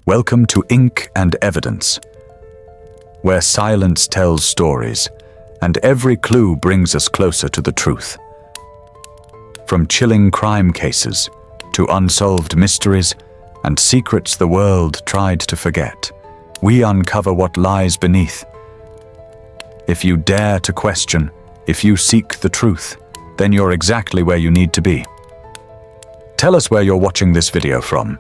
Welcome to Ink and Evidence, where silence tells stories, and every clue brings us closer to the truth. From chilling crime cases to unsolved mysteries and secrets the world tried to forget, we uncover what lies beneath. If you dare to question, if you seek the truth, then you're exactly where you need to be. Tell us where you're watching this video from.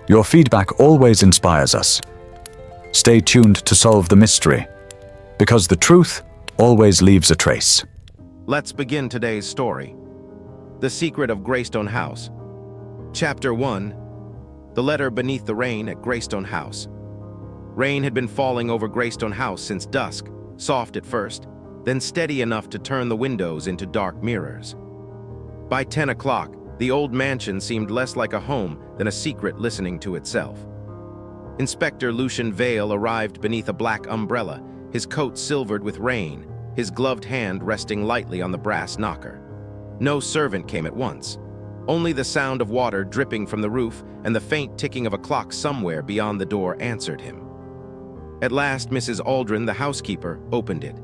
Your feedback always inspires us. Stay tuned to solve the mystery, because the truth always leaves a trace. Let's begin today's story. The Secret of Greystone House. Chapter 1. The Letter Beneath the Rain at Greystone House. Rain had been falling over Greystone House since dusk, soft at first, then steady enough to turn the windows into dark mirrors. By 10 o'clock, the old mansion seemed less like a home than a secret listening to itself. Inspector Lucian Vale arrived beneath a black umbrella, his coat silvered with rain, his gloved hand resting lightly on the brass knocker. No servant came at once. Only the sound of water dripping from the roof and the faint ticking of a clock somewhere beyond the door answered him. At last, Mrs. Aldrin, the housekeeper, opened it.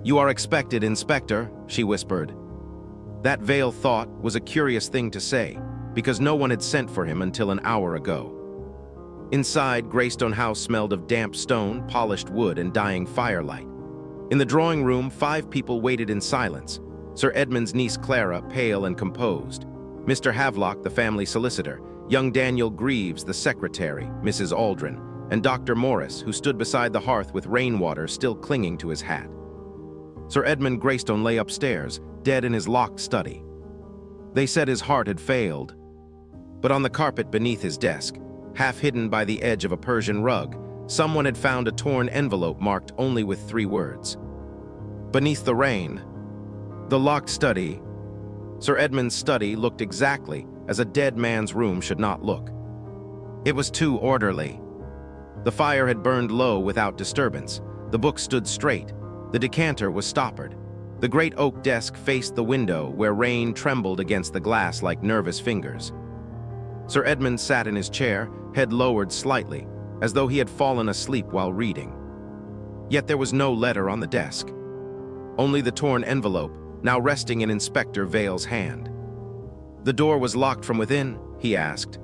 "You are expected, Inspector," she whispered. That Vale thought was a curious thing to say, because no one had sent for him until an hour ago. Inside, Greystone House smelled of damp stone, polished wood, and dying firelight. In the drawing room, 5 people waited in silence. Sir Edmund's niece Clara, pale and composed. Mr. Havelock, the family solicitor. Young Daniel Greaves, the secretary, Mrs. Aldrin. And Dr. Morris, who stood beside the hearth with rainwater still clinging to his hat. Sir Edmund Greystone lay upstairs, dead in his locked study. They said his heart had failed. But on the carpet beneath his desk, half hidden by the edge of a Persian rug, someone had found a torn envelope marked only with 3 words. Beneath the rain. The locked study. Sir Edmund's study looked exactly as a dead man's room should not look. It was too orderly. The fire had burned low without disturbance. The book stood straight. The decanter was stoppered. The great oak desk faced the window where rain trembled against the glass like nervous fingers. Sir Edmund sat in his chair, head lowered slightly, as though he had fallen asleep while reading. Yet there was no letter on the desk. Only the torn envelope, now resting in Inspector Vale's hand. "The door was locked from within?" he asked.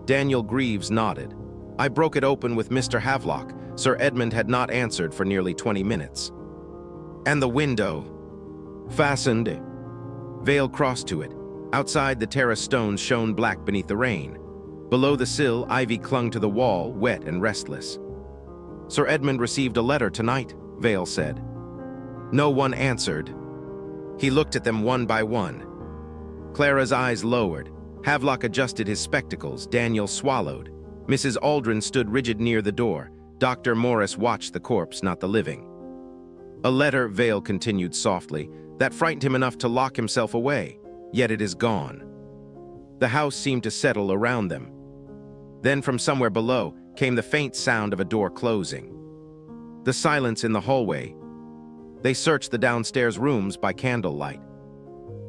Daniel Greaves nodded. "I broke it open with Mr. Havelock." Sir Edmund had not answered for nearly 20 minutes. "And the window?" "Fastened." Vale crossed to it. Outside, the terrace stones shone black beneath the rain. Below the sill, ivy clung to the wall, wet and restless. "Sir Edmund received a letter tonight," Vale said. No one answered. He looked at them one by one. Clara's eyes lowered. Havelock adjusted his spectacles. Daniel swallowed. Mrs. Aldrin stood rigid near the door. Dr. Morris watched the corpse, not the living. "A letter," Vale continued softly, "that frightened him enough to lock himself away. Yet it is gone." The house seemed to settle around them. Then from somewhere below came the faint sound of a door closing. The silence in the hallway. They searched the downstairs rooms by candlelight.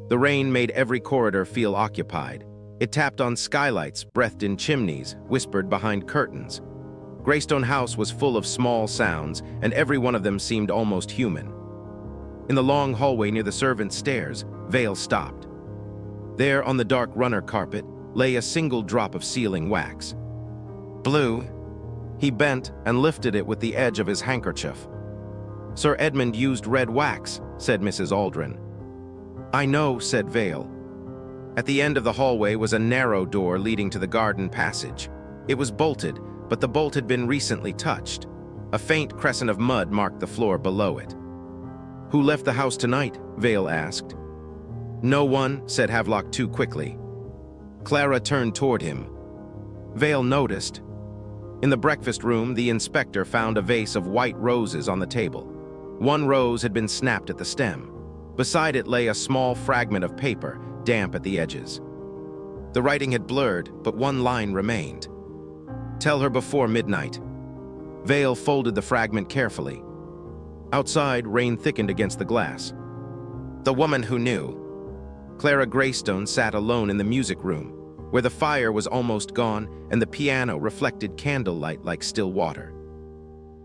The rain made every corridor feel occupied. It tapped on skylights, breathed in chimneys, whispered behind curtains. Greystone House was full of small sounds, and every one of them seemed almost human. In the long hallway near the servants' stairs, Vale stopped. There, on the dark runner carpet, lay a single drop of sealing wax. "Blue." He bent and lifted it with the edge of his handkerchief. "Sir Edmund used red wax," said Mrs. Aldrin. "I know," said Vale. At the end of the hallway was a narrow door leading to the garden passage. It was bolted, but the bolt had been recently touched. A faint crescent of mud marked the floor below it. "Who left the house tonight?" Vale asked. "No one," said Havelock too quickly. Clara turned toward him. Vale noticed. In the breakfast room, the inspector found a vase of white roses on the table. One rose had been snapped at the stem. Beside it lay a small fragment of paper, damp at the edges. The writing had blurred, but one line remained. "Tell her before midnight." Vale folded the fragment carefully. Outside, rain thickened against the glass. "The woman who knew." Clara Greystone sat alone in the music room. where the fire was almost gone and the piano reflected candlelight like still water.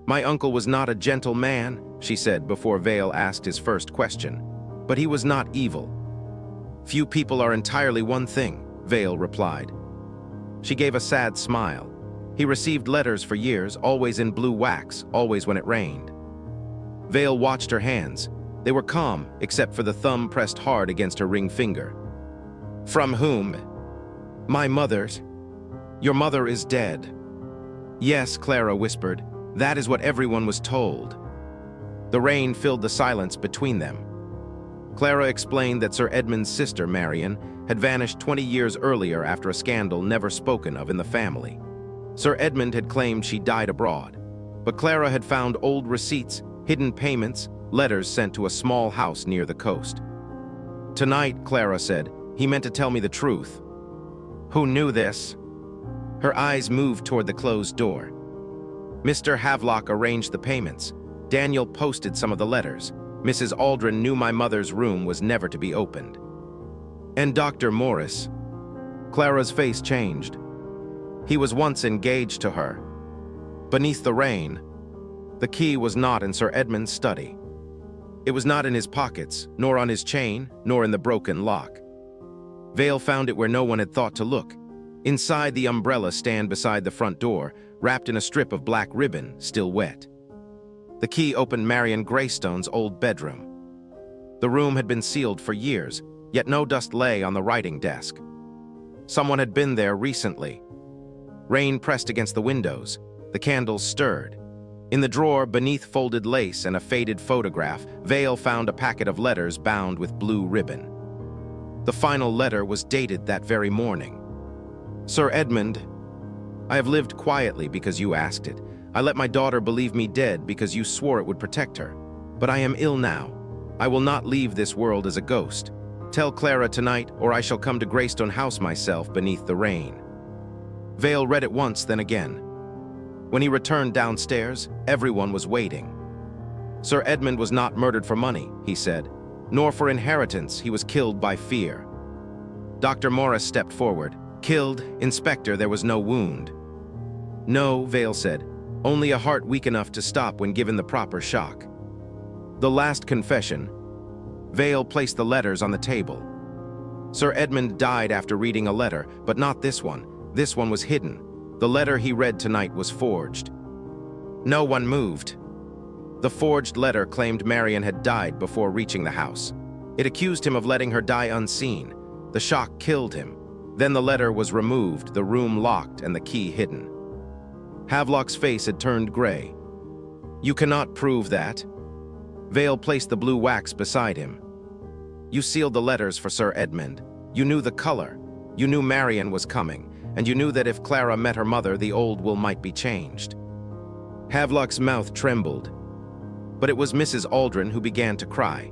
"My uncle was not a gentle man," she said before Vale asked his first question, "but he was not evil." "Few people are entirely one thing," Vale replied. She gave a sad smile. He received letters for years, always in blue wax, always when it rained. Vale watched her hands. They were calm, except for the thumb pressed hard against her ring finger. "From whom?" "My mother's." "Your mother is dead." "Yes," Clara whispered. "That is what everyone was told." The rain filled the silence between them. Clara explained that Sir Edmund's sister, Marian, had vanished 20 years earlier after a scandal never spoken of in the family. Sir Edmund had claimed she died abroad, but Clara had found old receipts, hidden payments, letters sent to a small house near the coast. "Tonight," Clara said, "he meant to tell me the truth." "Who knew this?" Her eyes moved toward the closed door. "Mr. Havelock arranged the payments. Daniel posted some of the letters. Mrs. Aldrin knew my mother's room was never to be opened." "And Dr. Morris?" Clara's face changed. "He was once engaged to her. Beneath the rain." The key was not in Sir Edmund's study. It was not in his pockets, nor on his chain, nor in the broken lock. Vale found it where no one had thought to look, inside the umbrella stand beside the front door, wrapped in a strip of black ribbon, still wet. The key opened Marian Greystone's old bedroom. The room had been sealed for years, yet no dust lay on the writing desk. Someone had been there recently. Rain pressed against the windows. The candles stirred. In the drawer, beneath folded lace and a faded photograph, Vale found a packet of letters bound with blue ribbon. The final letter was dated that very morning. "Sir Edmund, I have lived quietly because you asked it. I let my daughter believe me dead because you swore it would protect her. But I am ill now. I will not leave this world as a ghost. Tell Clara tonight, or I shall come to Greystone House myself beneath the rain." Vale read it once, then again. When he returned downstairs, everyone was waiting. "Sir Edmund was not murdered for money," he said, "nor for inheritance. He was killed by fear." Dr. Morris stepped forward. "Killed, Inspector, there was no wound." "No," Vale said, "only a heart weak enough to stop when given the proper shock." The last confession. Vale placed the letters on the table. Sir Edmund died after reading a letter, but not this one. This one was hidden. The letter he read tonight was forged. No one moved. The forged letter claimed Marian had died before reaching the house. It accused him of letting her die unseen. The shock killed him. Then the letter was removed, the room locked, and the key hidden. Havelock's face had turned gray. "You cannot prove that." Vale placed the blue wax beside him. "You sealed the letters for Sir Edmund. You knew the color. You knew Marian was coming, and you knew that if Clara met her mother, the old will might be changed." Havelock's mouth trembled. But it was Mrs. Aldrin who began to cry.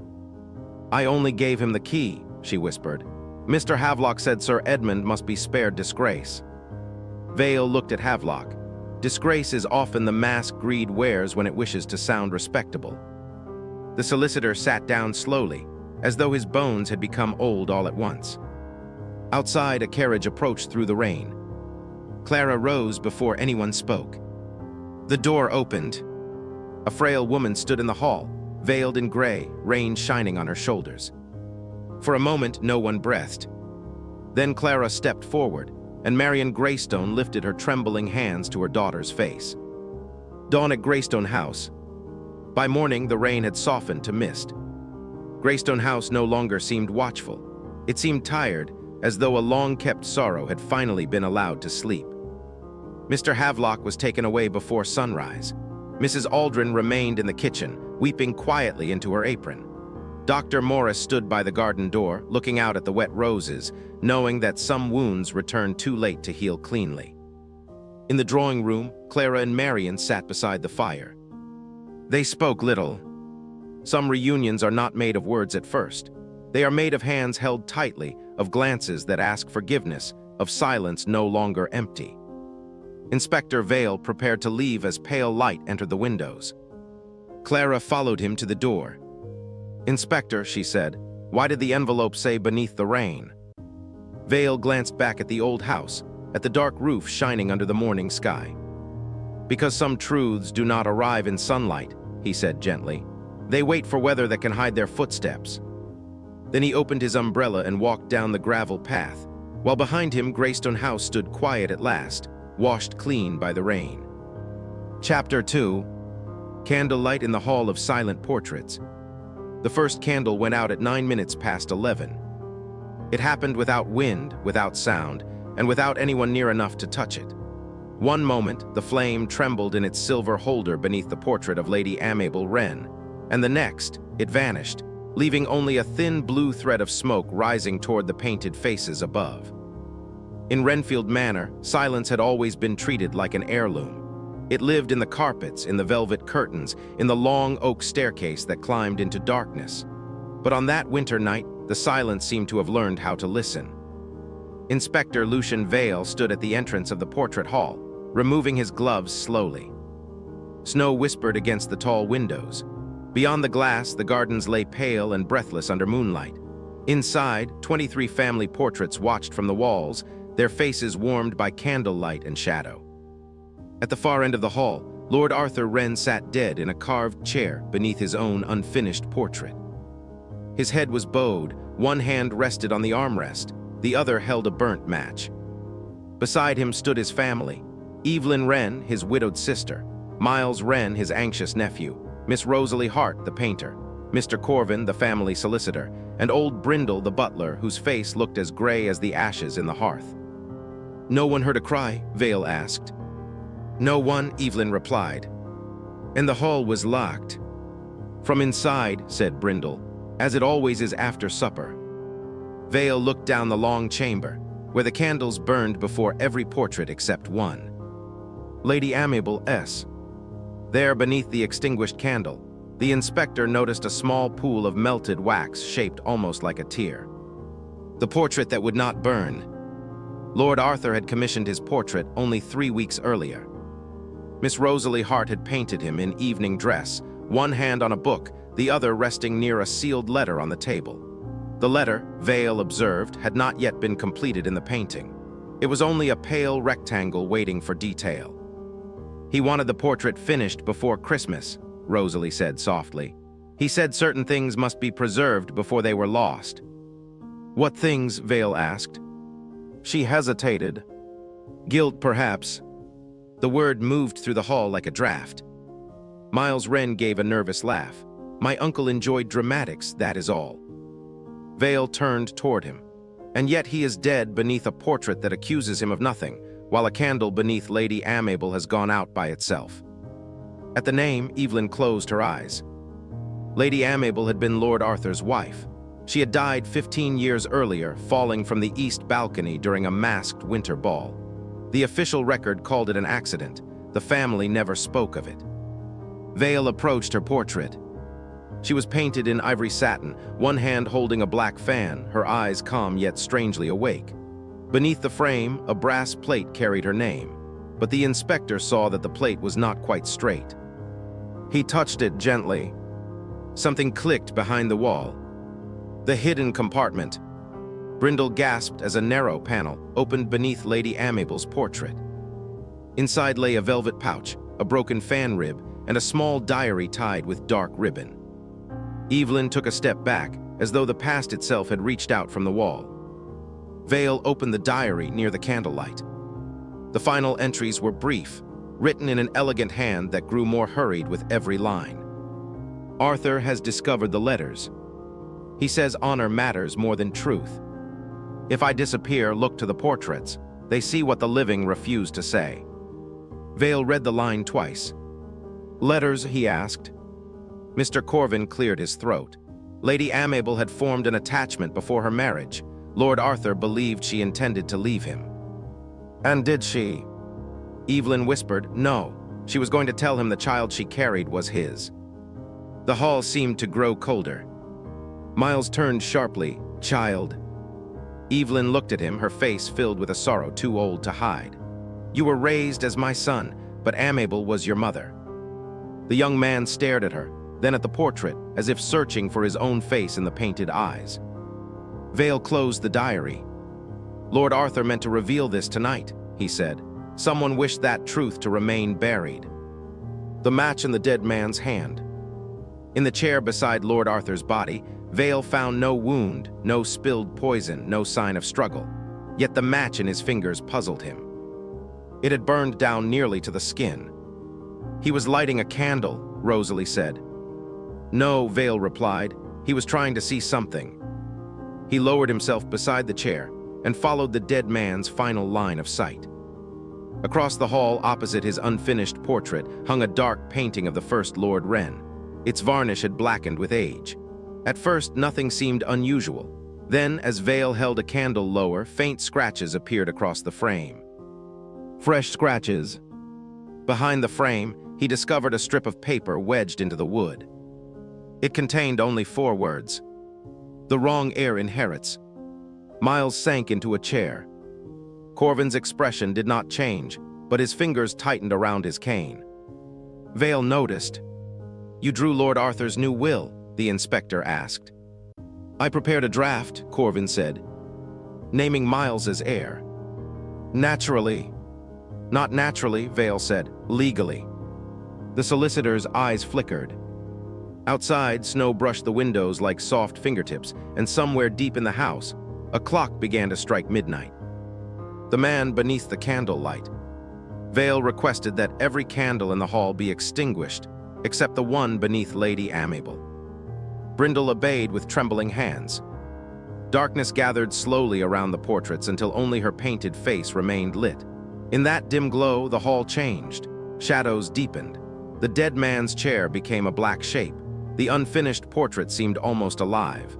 "I only gave him the key," she whispered. "Mr. Havelock said Sir Edmund must be spared disgrace." Vale looked at Havelock. Disgrace is often the mask greed wears when it wishes to sound respectable. The solicitor sat down slowly, as though his bones had become old all at once. Outside, a carriage approached through the rain. Clara rose before anyone spoke. The door opened. A frail woman stood in the hall, veiled in gray, rain shining on her shoulders. For a moment, no one breathed. Then Clara stepped forward, and Marian Greystone lifted her trembling hands to her daughter's face. Dawn at Greystone House. By morning, the rain had softened to mist. Greystone House no longer seemed watchful. It seemed tired, as though a long-kept sorrow had finally been allowed to sleep. Mr. Havelock was taken away before sunrise. Mrs. Aldrin remained in the kitchen, weeping quietly into her apron. Dr. Morris stood by the garden door, looking out at the wet roses, knowing that some wounds returned too late to heal cleanly. In the drawing room, Clara and Marian sat beside the fire. They spoke little. Some reunions are not made of words at first. They are made of hands held tightly, of glances that ask forgiveness, of silence no longer empty. Inspector Vale prepared to leave as pale light entered the windows. Clara followed him to the door. "Inspector," she said, "why did the envelope say beneath the rain?" Vale glanced back at the old house, at the dark roof shining under the morning sky. "Because some truths do not arrive in sunlight," he said gently. "They wait for weather that can hide their footsteps." Then he opened his umbrella and walked down the gravel path, while behind him Greystone House stood quiet at last, washed clean by the rain. Chapter 2. Candlelight in the Hall of Silent Portraits. The first candle went out at 9 minutes past 11. It happened without wind, without sound, and without anyone near enough to touch it. One moment, the flame trembled in its silver holder beneath the portrait of Lady Amabel Wren, and the next, it vanished, leaving only a thin blue thread of smoke rising toward the painted faces above. In Renfield Manor, silence had always been treated like an heirloom. It lived in the carpets, in the velvet curtains, in the long oak staircase that climbed into darkness. But on that winter night, the silence seemed to have learned how to listen. Inspector Lucian Vale stood at the entrance of the portrait hall, removing his gloves slowly. Snow whispered against the tall windows. Beyond the glass, the gardens lay pale and breathless under moonlight. Inside, 23 family portraits watched from the walls, their faces warmed by candlelight and shadow. At the far end of the hall, Lord Arthur Wren sat dead in a carved chair beneath his own unfinished portrait. His head was bowed, one hand rested on the armrest, the other held a burnt match. Beside him stood his family: Evelyn Wren, his widowed sister; Miles Wren, his anxious nephew; Miss Rosalie Hart, the painter; Mr. Corvin, the family solicitor; and old Brindle, the butler, whose face looked as gray as the ashes in the hearth. "No one heard a cry?" Vale asked. "No one," Evelyn replied. "And the hall was locked." "From inside," said Brindle, "as it always is after supper." Vale looked down the long chamber, where the candles burned before every portrait except one. Lady Amabel S. There, beneath the extinguished candle, the inspector noticed a small pool of melted wax shaped almost like a tear. The portrait that would not burn. Lord Arthur had commissioned his portrait only 3 weeks earlier. Miss Rosalie Hart had painted him in evening dress, one hand on a book, the other resting near a sealed letter on the table. The letter, Vale observed, had not yet been completed in the painting. It was only a pale rectangle waiting for detail. "He wanted the portrait finished before Christmas," Rosalie said softly. "He said certain things must be preserved before they were lost." "What things?" Vale asked. She hesitated. "Guilt, perhaps." The word moved through the hall like a draft. Miles Wren gave a nervous laugh. "My uncle enjoyed dramatics, that is all." Vale turned toward him. "And yet he is dead beneath a portrait that accuses him of nothing, while a candle beneath Lady Amabel has gone out by itself." At the name, Evelyn closed her eyes. Lady Amabel had been Lord Arthur's wife. She had died 15 years earlier, falling from the east balcony during a masked winter ball. The official record called it an accident. The family never spoke of it. Vale approached her portrait. She was painted in ivory satin, one hand holding a black fan, her eyes calm yet strangely awake. Beneath the frame, a brass plate carried her name, but the inspector saw that the plate was not quite straight. He touched it gently. Something clicked behind the wall. The hidden compartment. Brindle gasped as a narrow panel opened beneath Lady Amabel's portrait. Inside lay a velvet pouch, a broken fan rib, and a small diary tied with dark ribbon. Evelyn took a step back, as though the past itself had reached out from the wall. Vale opened the diary near the candlelight. The final entries were brief, written in an elegant hand that grew more hurried with every line. "Arthur has discovered the letters. He says honor matters more than truth. If I disappear, look to the portraits. They see what the living refuse to say." Vale read the line twice. "Letters?" he asked. Mr. Corvin cleared his throat. Lady Amabel had formed an attachment before her marriage. Lord Arthur believed she intended to leave him. "And did she?" Evelyn whispered, "No. She was going to tell him the child she carried was his." The hall seemed to grow colder. Miles turned sharply. "Child." Evelyn looked at him, her face filled with a sorrow too old to hide. "You were raised as my son, but Amabel was your mother." The young man stared at her, then at the portrait, as if searching for his own face in the painted eyes. Vale closed the diary. Lord Arthur meant to reveal this tonight, he said. Someone wished that truth to remain buried. The match in the dead man's hand. In the chair beside Lord Arthur's body, Vale found no wound, no spilled poison, no sign of struggle. Yet the match in his fingers puzzled him. It had burned down nearly to the skin. He was lighting a candle, Rosalie said. No, Vale replied. He was trying to see something. He lowered himself beside the chair and followed the dead man's final line of sight. Across the hall opposite his unfinished portrait hung a dark painting of the first Lord Wren. Its varnish had blackened with age. At first, nothing seemed unusual. Then, as Vale held a candle lower, faint scratches appeared across the frame. Fresh scratches. Behind the frame, he discovered a strip of paper wedged into the wood. It contained only 4 words. The wrong heir inherits. Miles sank into a chair. Corvin's expression did not change, but his fingers tightened around his cane. Vale noticed. You drew Lord Arthur's new will, the inspector asked. I prepared a draft, Corvin said, naming Miles as heir. Naturally. Not naturally, Vale said, legally. The solicitor's eyes flickered. Outside, snow brushed the windows like soft fingertips, and somewhere deep in the house, a clock began to strike midnight. The man beneath the candlelight. Vale requested that every candle in the hall be extinguished, except the one beneath Lady Amable. Brindle obeyed with trembling hands. Darkness gathered slowly around the portraits until only her painted face remained lit. In that dim glow, the hall changed. Shadows deepened. The dead man's chair became a black shape. The unfinished portrait seemed almost alive.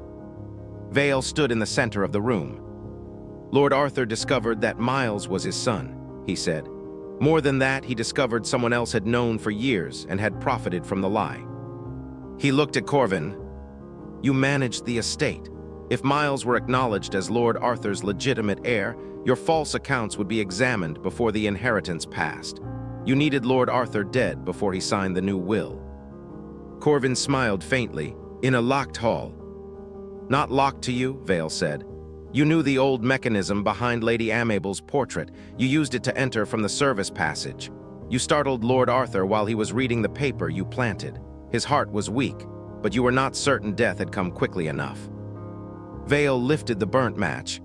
Vale stood in the center of the room. Lord Arthur discovered that Miles was his son, he said. More than that, he discovered someone else had known for years and had profited from the lie. He looked at Corvin. You managed the estate. If Miles were acknowledged as Lord Arthur's legitimate heir, your false accounts would be examined before the inheritance passed. You needed Lord Arthur dead before he signed the new will. Corvin smiled faintly. In a locked hall. Not locked to you, Vale said. You knew the old mechanism behind Lady Amable's portrait. You used it to enter from the service passage. You startled Lord Arthur while he was reading the paper you planted. His heart was weak, but you were not certain death had come quickly enough. Vale lifted the burnt match.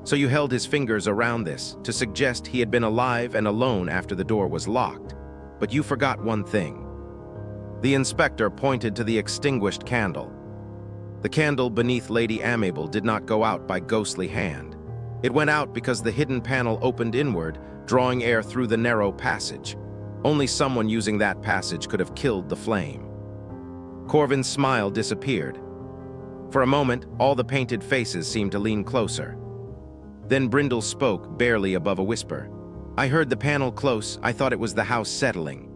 So you held his fingers around this to suggest he had been alive and alone after the door was locked. But you forgot one thing. The inspector pointed to the extinguished candle. The candle beneath Lady Amable did not go out by ghostly hand. It went out because the hidden panel opened inward, drawing air through the narrow passage. Only someone using that passage could have killed the flame. Corvin's smile disappeared. For a moment, all the painted faces seemed to lean closer. Then Brindle spoke, barely above a whisper. I heard the panel close. I thought it was the house settling.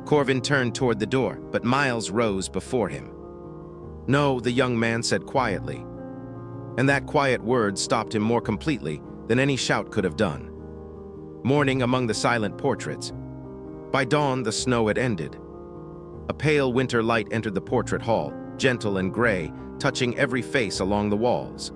Corvin turned toward the door, but Miles rose before him. No, the young man said quietly. And that quiet word stopped him more completely than any shout could have done. Mourning among the silent portraits. By dawn, the snow had ended. A pale winter light entered the portrait hall, gentle and gray, touching every face along the walls.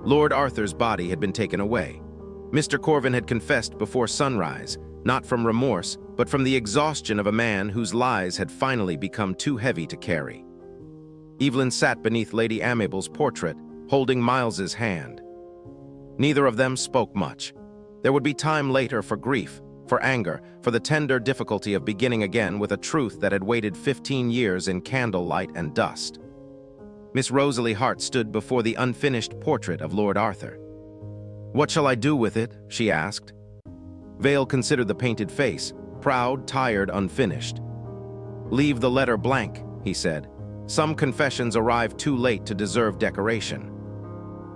Lord Arthur's body had been taken away. Mr. Corvin had confessed before sunrise, not from remorse, but from the exhaustion of a man whose lies had finally become too heavy to carry. Evelyn sat beneath Lady Amable's portrait, holding Miles's hand. Neither of them spoke much. There would be time later for grief, for anger, for the tender difficulty of beginning again with a truth that had waited 15 years in candlelight and dust. Miss Rosalie Hart stood before the unfinished portrait of Lord Arthur. What shall I do with it? She asked. Vale considered the painted face, proud, tired, unfinished. Leave the letter blank, he said. Some confessions arrive too late to deserve decoration.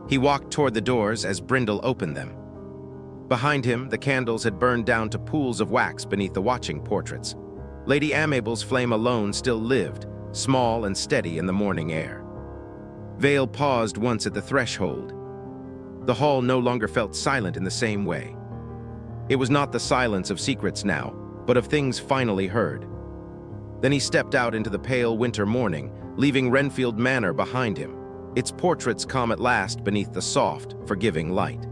He walked toward the doors as Brindle opened them. Behind him, the candles had burned down to pools of wax beneath the watching portraits. Lady Amable's flame alone still lived, small and steady in the morning air. Vale paused once at the threshold. The hall no longer felt silent in the same way. It was not the silence of secrets now, but of things finally heard. Then he stepped out into the pale winter morning, leaving Renfield Manor behind him, its portraits calm at last beneath the soft, forgiving light.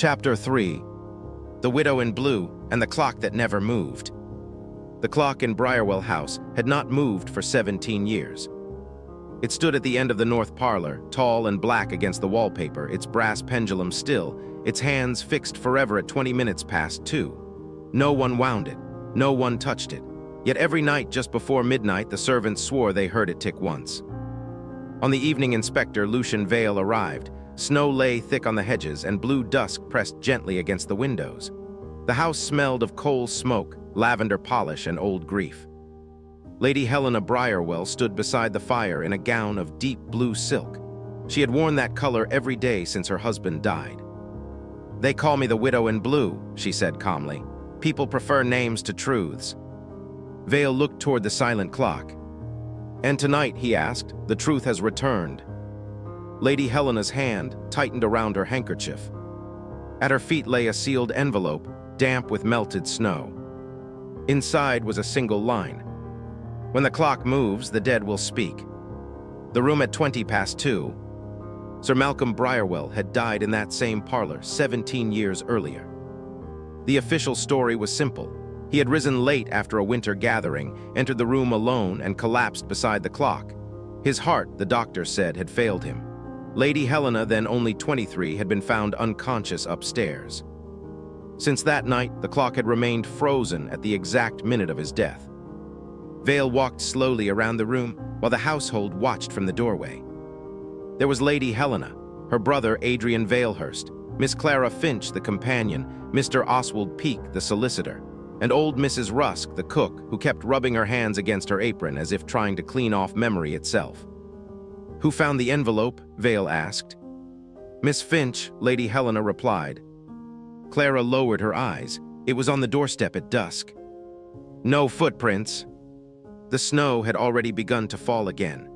Chapter 3. The Widow in Blue and the Clock That Never Moved. The clock in Briarwell House had not moved for 17 years. It stood at the end of the north parlor, tall and black against the wallpaper, its brass pendulum still, its hands fixed forever at 20 minutes past 2. No one wound it, no one touched it. Yet every night just before midnight the servants swore they heard it tick once. On the evening Inspector Lucian Vale arrived. Snow lay thick on the hedges and blue dusk pressed gently against the windows. The house smelled of coal smoke, lavender polish, and old grief. Lady Helena Briarwell stood beside the fire in a gown of deep blue silk. She had worn that color every day since her husband died. "They call me the Widow in Blue," she said calmly. "People prefer names to truths." Vale looked toward the silent clock. "And tonight," he asked, "the truth has returned." Lady Helena's hand tightened around her handkerchief. At her feet lay a sealed envelope, damp with melted snow. Inside was a single line. "When the clock moves, the dead will speak." The room at 20 past 2. Sir Malcolm Briarwell had died in that same parlor 17 years earlier. The official story was simple. He had risen late after a winter gathering, entered the room alone, and collapsed beside the clock. His heart, the doctor said, had failed him. Lady Helena, then only 23, had been found unconscious upstairs. Since that night, the clock had remained frozen at the exact minute of his death. Vale walked slowly around the room while the household watched from the doorway. There was Lady Helena, her brother Adrian Valehurst, Miss Clara Finch, the companion, Mr. Oswald Peake, the solicitor, and old Mrs. Rusk, the cook, who kept rubbing her hands against her apron as if trying to clean off memory itself. "Who found the envelope?" Vale asked. "Miss Finch," Lady Helena replied. Clara lowered her eyes. It was on the doorstep at dusk. "No footprints." The snow had already begun to fall again.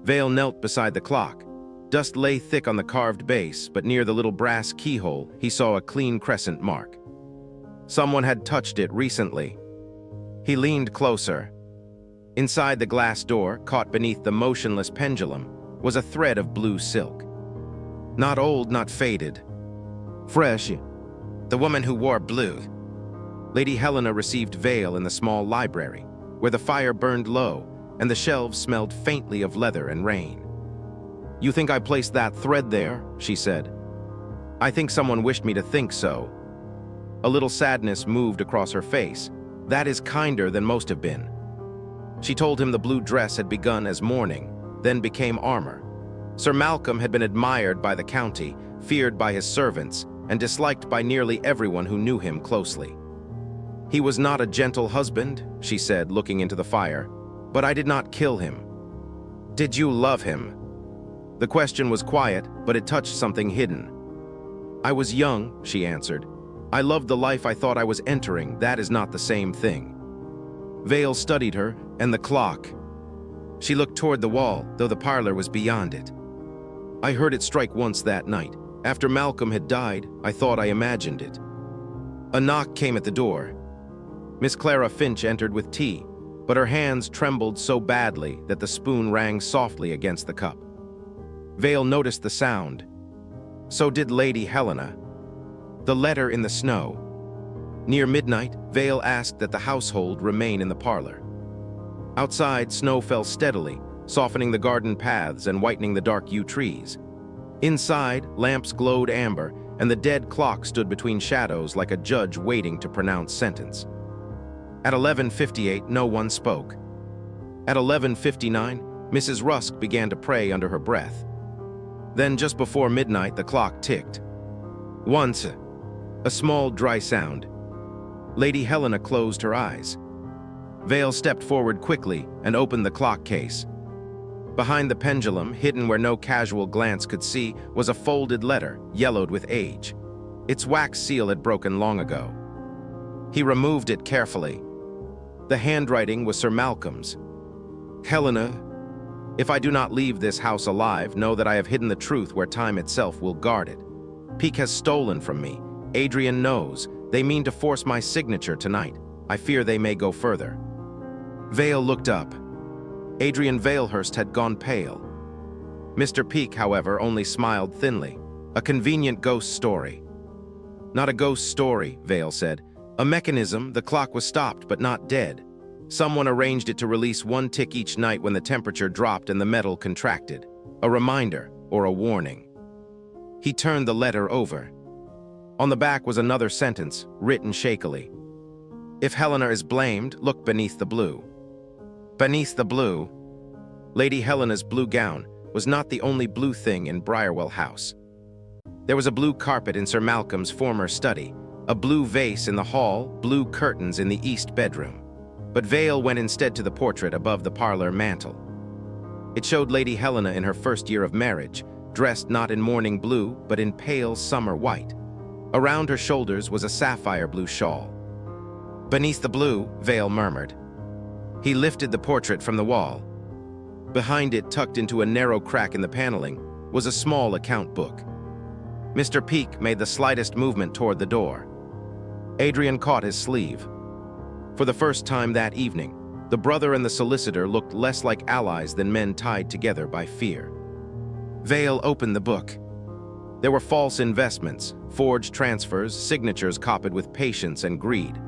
Vale knelt beside the clock. Dust lay thick on the carved base, but near the little brass keyhole, he saw a clean crescent mark. Someone had touched it recently. He leaned closer. Inside the glass door, caught beneath the motionless pendulum, was a thread of blue silk. Not old, not faded. Fresh. The woman who wore blue. Lady Helena received Vale in the small library, where the fire burned low and the shelves smelled faintly of leather and rain. "You think I placed that thread there?" she said. "I think someone wished me to think so." A little sadness moved across her face. "That is kinder than most have been." She told him the blue dress had begun as mourning, then became armor. Sir Malcolm had been admired by the county, feared by his servants, and disliked by nearly everyone who knew him closely. "He was not a gentle husband," she said, looking into the fire, "but I did not kill him." "Did you love him?" The question was quiet, but it touched something hidden. "I was young," she answered. "I loved the life I thought I was entering. That is not the same thing." Vale studied her, and the clock. She looked toward the wall, though the parlor was beyond it. "I heard it strike once that night. After Malcolm had died, I thought I imagined it." A knock came at the door. Miss Clara Finch entered with tea, but her hands trembled so badly that the spoon rang softly against the cup. Vale noticed the sound. So did Lady Helena. The letter in the snow. Near midnight, Vale asked that the household remain in the parlor. Outside, snow fell steadily, softening the garden paths and whitening the dark yew trees. Inside, lamps glowed amber, and the dead clock stood between shadows like a judge waiting to pronounce sentence. At 11:58, no one spoke. At 11:59, Mrs. Rusk began to pray under her breath. Then, just before midnight, the clock ticked. Once, a small, dry sound. Lady Helena closed her eyes. Vale stepped forward quickly and opened the clock case. Behind the pendulum, hidden where no casual glance could see, was a folded letter, yellowed with age. Its wax seal had broken long ago. He removed it carefully. The handwriting was Sir Malcolm's. "Helena, if I do not leave this house alive, know that I have hidden the truth where time itself will guard it. Peake has stolen from me. Adrian knows. They mean to force my signature tonight. I fear they may go further." Vale looked up. Adrian Valehurst had gone pale. Mr. Peake, however, only smiled thinly. A convenient ghost story. Not a ghost story, Vale said. A mechanism, the clock was stopped but not dead. Someone arranged it to release one tick each night when the temperature dropped and the metal contracted. A reminder or a warning. He turned the letter over. On the back was another sentence, written shakily. If Helena is blamed, look beneath the blue. Beneath the blue. Lady Helena's blue gown was not the only blue thing in Briarwell House. There was a blue carpet in Sir Malcolm's former study, a blue vase in the hall, blue curtains in the east bedroom. But Vale went instead to the portrait above the parlor mantel. It showed Lady Helena in her first year of marriage, dressed not in morning blue, but in pale summer white. Around her shoulders was a sapphire blue shawl. Beneath the blue, Vale murmured. He lifted the portrait from the wall. Behind it, tucked into a narrow crack in the paneling, was a small account book. Mr. Peake made the slightest movement toward the door. Adrian caught his sleeve. For the first time that evening, the brother and the solicitor looked less like allies than men tied together by fear. Vale opened the book. There were false investments, forged transfers, signatures copied with patience and greed.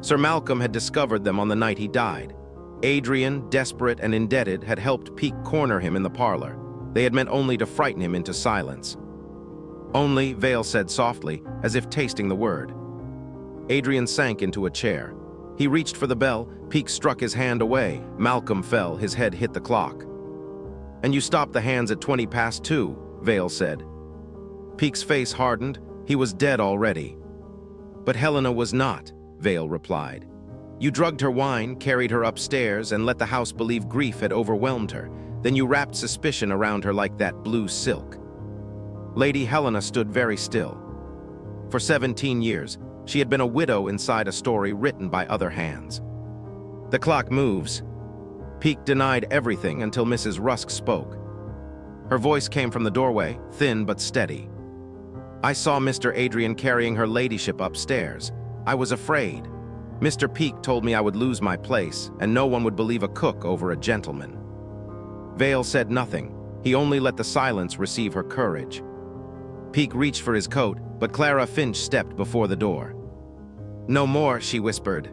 Sir Malcolm had discovered them on the night he died. Adrian, desperate and indebted, had helped Peake corner him in the parlor. They had meant only to frighten him into silence. Only, Vale said softly, as if tasting the word. Adrian sank into a chair. He reached for the bell. Peake struck his hand away. Malcolm fell. His head hit the clock. And you stopped the hands at 2:20, Vale said. Peake's face hardened. He was dead already. But Helena was not, Vale replied. You drugged her wine, carried her upstairs, and let the house believe grief had overwhelmed her. Then you wrapped suspicion around her like that blue silk. Lady Helena stood very still. For 17 years, she had been a widow inside a story written by other hands. The clock moves. Peake denied everything until Mrs. Rusk spoke. Her voice came from the doorway, thin but steady. I saw Mr. Adrian carrying her ladyship upstairs. I was afraid. Mr. Peake told me I would lose my place, and no one would believe a cook over a gentleman. Vale said nothing. He only let the silence receive her courage. Peake reached for his coat, but Clara Finch stepped before the door. No more, she whispered.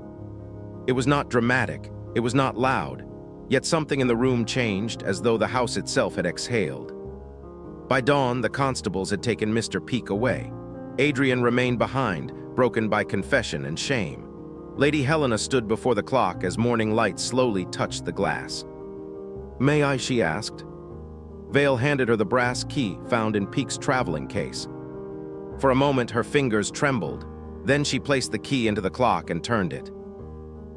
It was not dramatic. It was not loud. Yet something in the room changed, as though the house itself had exhaled. By dawn, the constables had taken Mr. Peake away. Adrian remained behind, broken by confession and shame. Lady Helena stood before the clock as morning light slowly touched the glass. May I, she asked. Vale handed her the brass key found in Peake's traveling case. For a moment, her fingers trembled. Then she placed the key into the clock and turned it.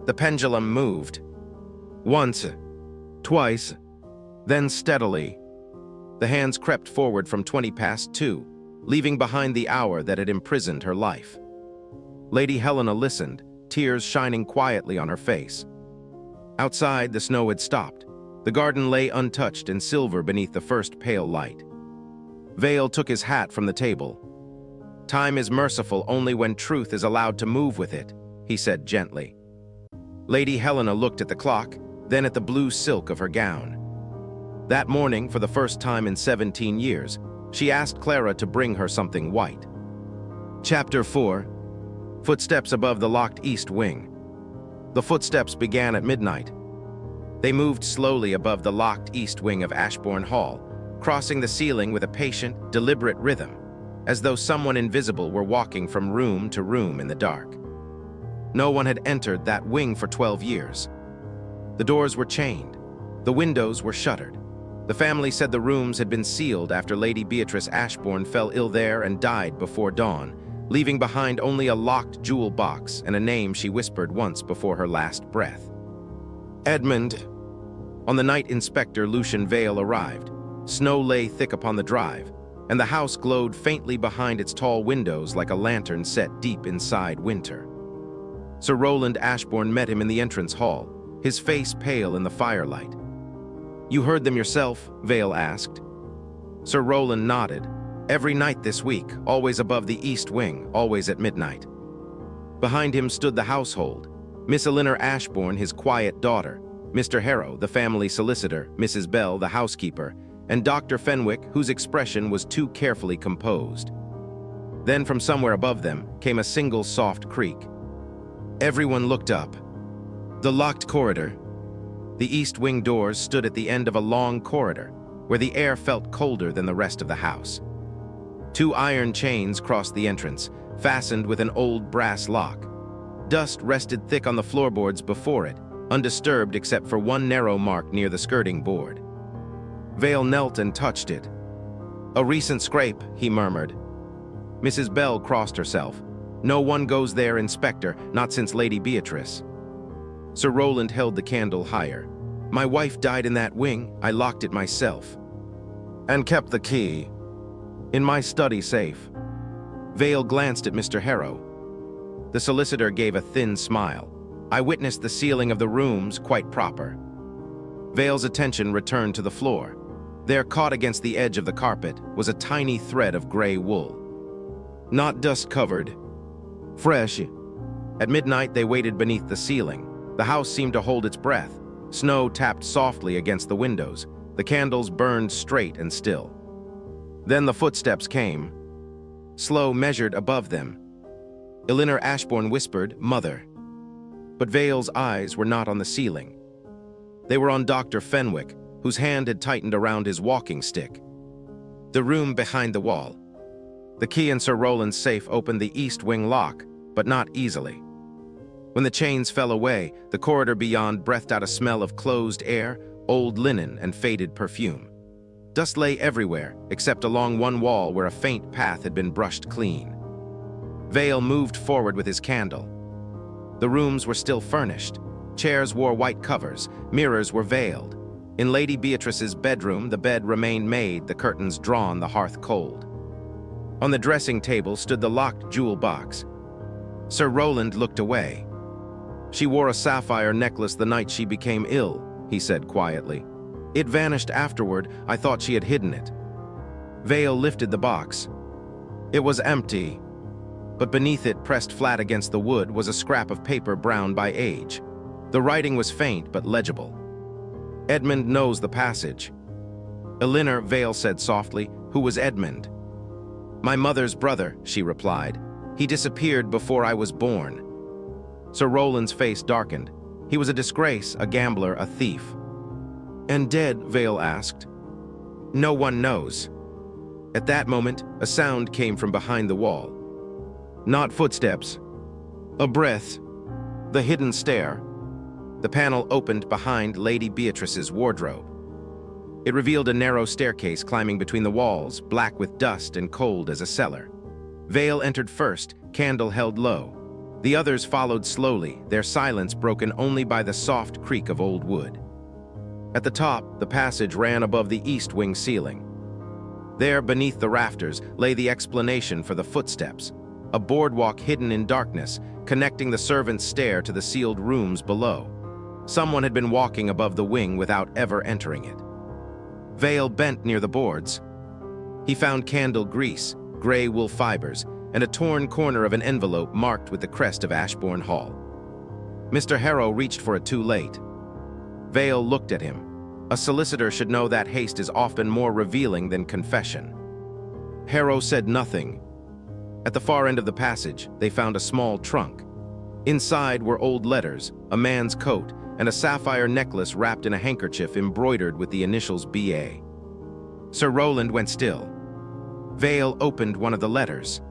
The pendulum moved. Once, twice, then steadily. The hands crept forward from 2:20, leaving behind the hour that had imprisoned her life. Lady Helena listened, tears shining quietly on her face. Outside, the snow had stopped. The garden lay untouched in silver beneath the first pale light. Vale took his hat from the table. Time is merciful only when truth is allowed to move with it, he said gently. Lady Helena looked at the clock, then at the blue silk of her gown. That morning, for the first time in 17 years, she asked Clara to bring her something white. Chapter 4. Footsteps above the locked east wing. The footsteps began at midnight. They moved slowly above the locked east wing of Ashbourne Hall, crossing the ceiling with a patient, deliberate rhythm, as though someone invisible were walking from room to room in the dark. No one had entered that wing for 12 years. The doors were chained. The windows were shuttered. The family said the rooms had been sealed after Lady Beatrice Ashbourne fell ill there and died before dawn, leaving behind only a locked jewel box and a name she whispered once before her last breath. Edmund. On the night Inspector Lucian Vale arrived, snow lay thick upon the drive, and the house glowed faintly behind its tall windows like a lantern set deep inside winter. Sir Rowland Ashbourne met him in the entrance hall, his face pale in the firelight. You heard them yourself? Vale asked. Sir Rowland nodded. Every night this week, always above the east wing, always at midnight. Behind him stood the household, Miss Elinor Ashbourne, his quiet daughter, Mr. Harrow, the family solicitor, Mrs. Bell, the housekeeper, and Dr. Fenwick, whose expression was too carefully composed. Then from somewhere above them came a single soft creak. Everyone looked up. The locked corridor. The east wing doors stood at the end of a long corridor, where the air felt colder than the rest of the house. 2 iron chains crossed the entrance, fastened with an old brass lock. Dust rested thick on the floorboards before it, undisturbed except for one narrow mark near the skirting board. Vale knelt and touched it. "A recent scrape," he murmured. Mrs. Bell crossed herself. "No one goes there, Inspector, not since Lady Beatrice." Sir Rowland held the candle higher. "My wife died in that wing. I locked it myself. And kept the key in my study safe." Vale glanced at Mr. Harrow. The solicitor gave a thin smile. "I witnessed the ceiling of the rooms, quite proper." Vale's attention returned to the floor. There, caught against the edge of the carpet, was a tiny thread of gray wool. Not dust-covered. Fresh. At midnight, they waited beneath the ceiling. The house seemed to hold its breath. Snow tapped softly against the windows. The candles burned straight and still. Then the footsteps came. Slow, measured above them. Elinor Ashbourne whispered, "Mother." But Vale's eyes were not on the ceiling. They were on Dr. Fenwick, whose hand had tightened around his walking stick. The room behind the wall. The key in Sir Rowland's safe opened the east wing lock, but not easily. When the chains fell away, the corridor beyond breathed out a smell of closed air, old linen, and faded perfume. Dust lay everywhere, except along one wall where a faint path had been brushed clean. Vale moved forward with his candle. The rooms were still furnished. Chairs wore white covers, mirrors were veiled. In Lady Beatrice's bedroom, the bed remained made, the curtains drawn, the hearth cold. On the dressing table stood the locked jewel box. Sir Rowland looked away. "She wore a sapphire necklace the night she became ill," he said quietly. "It vanished afterward. I thought she had hidden it." Vale lifted the box. It was empty, but beneath it, pressed flat against the wood, was a scrap of paper brown by age. The writing was faint but legible. "Edmund knows the passage." "Elinor," Vale said softly. "Who was Edmund?" "My mother's brother," she replied. "He disappeared before I was born." Sir Rowland's face darkened. "He was a disgrace, a gambler, a thief." "And dead?" Vale asked. "No one knows." At that moment, a sound came from behind the wall. Not footsteps. A breath. The hidden stair. The panel opened behind Lady Beatrice's wardrobe. It revealed a narrow staircase climbing between the walls, black with dust and cold as a cellar. Vale entered first, candle held low. The others followed slowly, their silence broken only by the soft creak of old wood. At the top, the passage ran above the east wing ceiling. There, beneath the rafters, lay the explanation for the footsteps, a boardwalk hidden in darkness, connecting the servants' stair to the sealed rooms below. Someone had been walking above the wing without ever entering it. Vale bent near the boards. He found candle grease, gray wool fibers, and a torn corner of an envelope marked with the crest of Ashbourne Hall. Mr. Harrow reached for it too late. Vale looked at him. A solicitor should know that haste is often more revealing than confession. Harrow said nothing. At the far end of the passage, they found a small trunk. Inside were old letters, a man's coat, and a sapphire necklace wrapped in a handkerchief embroidered with the initials B.A. Sir Rowland went still. Vale opened one of the letters.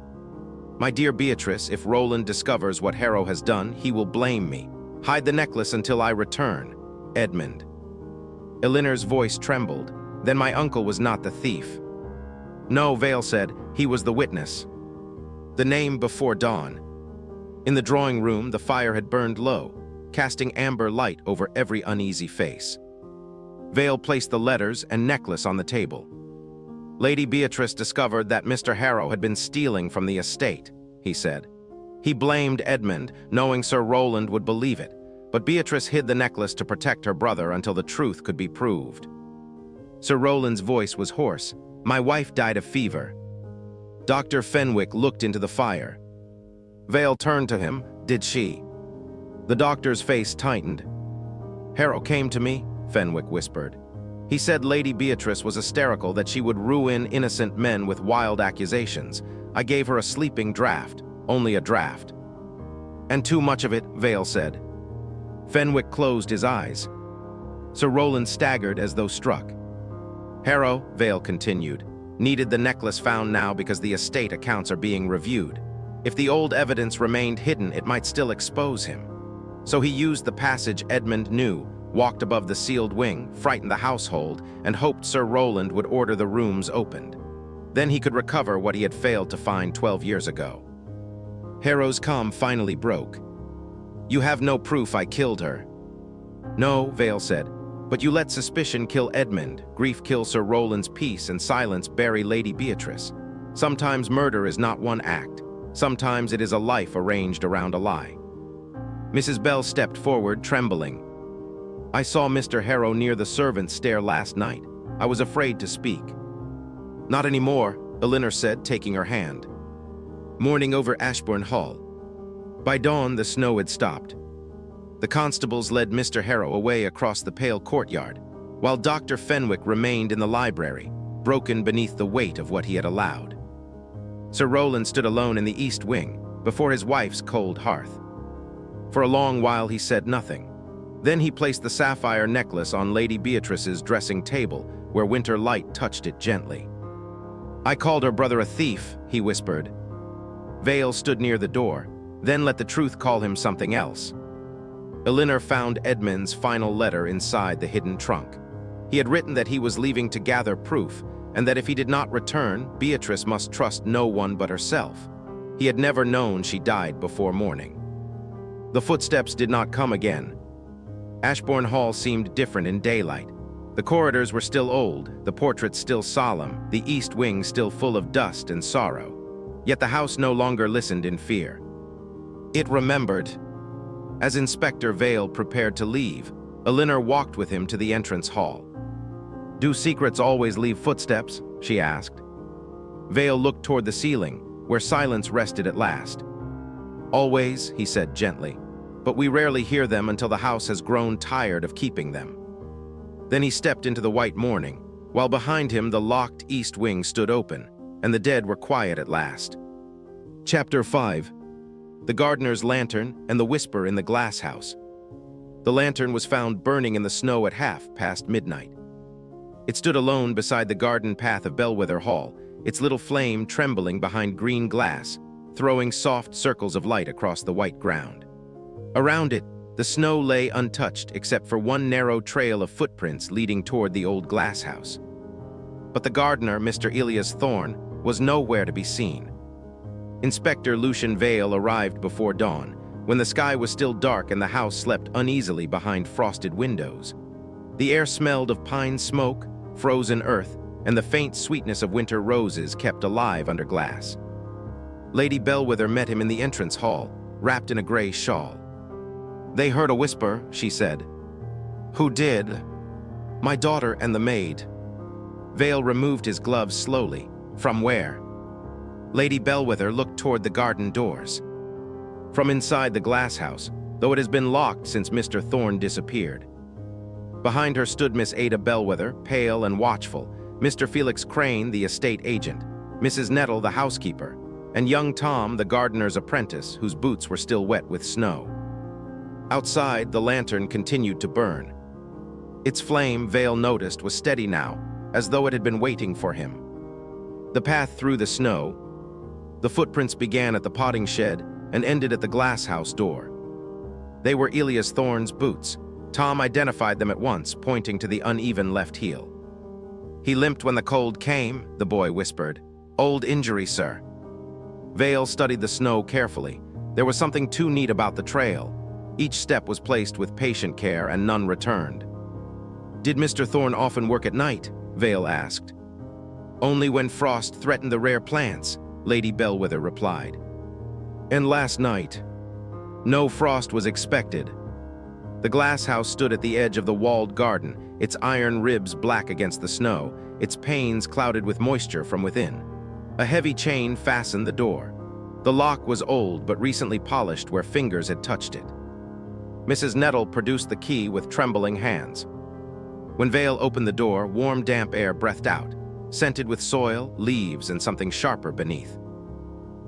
"My dear Beatrice, if Rowland discovers what Harrow has done, he will blame me. Hide the necklace until I return. Edmund." Elinor's voice trembled. "Then my uncle was not the thief." "No," Vale said, "he was the witness." The name before dawn. In the drawing room, the fire had burned low, casting amber light over every uneasy face. Vale placed the letters and necklace on the table. "Lady Beatrice discovered that Mr. Harrow had been stealing from the estate," he said. "He blamed Edmund, knowing Sir Rowland would believe it, but Beatrice hid the necklace to protect her brother until the truth could be proved." Sir Rowland's voice was hoarse. "My wife died of fever." Dr. Fenwick looked into the fire. Vale turned to him. "Did she?" The doctor's face tightened. "Harrow came to me," Fenwick whispered. "He said Lady Beatrice was hysterical, that she would ruin innocent men with wild accusations. I gave her a sleeping draught, only a draught. And too much of it, Vale said. Fenwick closed his eyes. Sir Rowland staggered as though struck. Harrow, Vale continued, needed the necklace found now because the estate accounts are being reviewed. If the old evidence remained hidden, it might still expose him. So he used the passage Edmund knew, walked above the sealed wing, frightened the household, and hoped Sir Rowland would order the rooms opened. Then he could recover what he had failed to find 12 years ago. Harrow's calm finally broke. You have no proof I killed her. No, Vale said, but you let suspicion kill Edmund, grief kill Sir Rowland's peace, and silence bury Lady Beatrice. Sometimes murder is not one act. Sometimes it is a life arranged around a lie. Mrs. Bell stepped forward, trembling. I saw Mr. Harrow near the servants' stair last night. I was afraid to speak. Not anymore, Elinor said, taking her hand. Mourning over Ashbourne Hall. By dawn, the snow had stopped. The constables led Mr. Harrow away across the pale courtyard, while Dr. Fenwick remained in the library, broken beneath the weight of what he had allowed. Sir Rowland stood alone in the east wing, before his wife's cold hearth. For a long while he said nothing. Then he placed the sapphire necklace on Lady Beatrice's dressing table, where winter light touched it gently. I called her brother a thief, he whispered. Vale stood near the door, then let the truth call him something else. Elinor found Edmund's final letter inside the hidden trunk. He had written that he was leaving to gather proof, and that if he did not return, Beatrice must trust no one but herself. He had never known she died before morning. The footsteps did not come again. Ashbourne Hall seemed different in daylight. The corridors were still old, the portraits still solemn, the east wing still full of dust and sorrow. Yet the house no longer listened in fear. It remembered. As Inspector Vale prepared to leave, Elinor walked with him to the entrance hall. Do secrets always leave footsteps? She asked. Vale looked toward the ceiling, where silence rested at last. Always, he said gently, but we rarely hear them until the house has grown tired of keeping them. Then he stepped into the white morning, while behind him the locked east wing stood open, and the dead were quiet at last. Chapter 5. The gardener's lantern and the whisper in the glass house. The lantern was found burning in the snow at half past midnight. It stood alone beside the garden path of Bellwether Hall, its little flame trembling behind green glass, throwing soft circles of light across the white ground. Around it, the snow lay untouched except for one narrow trail of footprints leading toward the old glass house. But the gardener, Mr. Elias Thorne, was nowhere to be seen. Inspector Lucian Vale arrived before dawn, when the sky was still dark and the house slept uneasily behind frosted windows. The air smelled of pine smoke, frozen earth, and the faint sweetness of winter roses kept alive under glass. Lady Bellwether met him in the entrance hall, wrapped in a gray shawl. They heard a whisper, she said. Who did? My daughter and the maid. Vale removed his gloves slowly. From where? Lady Bellwether looked toward the garden doors. From inside the glass house, though it has been locked since Mr. Thorne disappeared. Behind her stood Miss Ada Bellwether, pale and watchful, Mr. Felix Crane, the estate agent, Mrs. Nettle, the housekeeper, and young Tom, the gardener's apprentice, whose boots were still wet with snow. Outside, the lantern continued to burn. Its flame, Vale noticed, was steady now, as though it had been waiting for him. The path through the snow. The footprints began at the potting shed and ended at the glass house door. They were Elias Thorne's boots. Tom identified them at once, pointing to the uneven left heel. He limped when the cold came, the boy whispered. Old injury, sir. Vale studied the snow carefully. There was something too neat about the trail. Each step was placed with patient care and none returned. Did Mr. Thorne often work at night? Vale asked. Only when frost threatened the rare plants, Lady Bellwether replied. And last night, no frost was expected. The glass house stood at the edge of the walled garden, its iron ribs black against the snow, its panes clouded with moisture from within. A heavy chain fastened the door. The lock was old but recently polished where fingers had touched it. Mrs. Nettle produced the key with trembling hands. When Vale opened the door, warm, damp air breathed out, scented with soil, leaves, and something sharper beneath.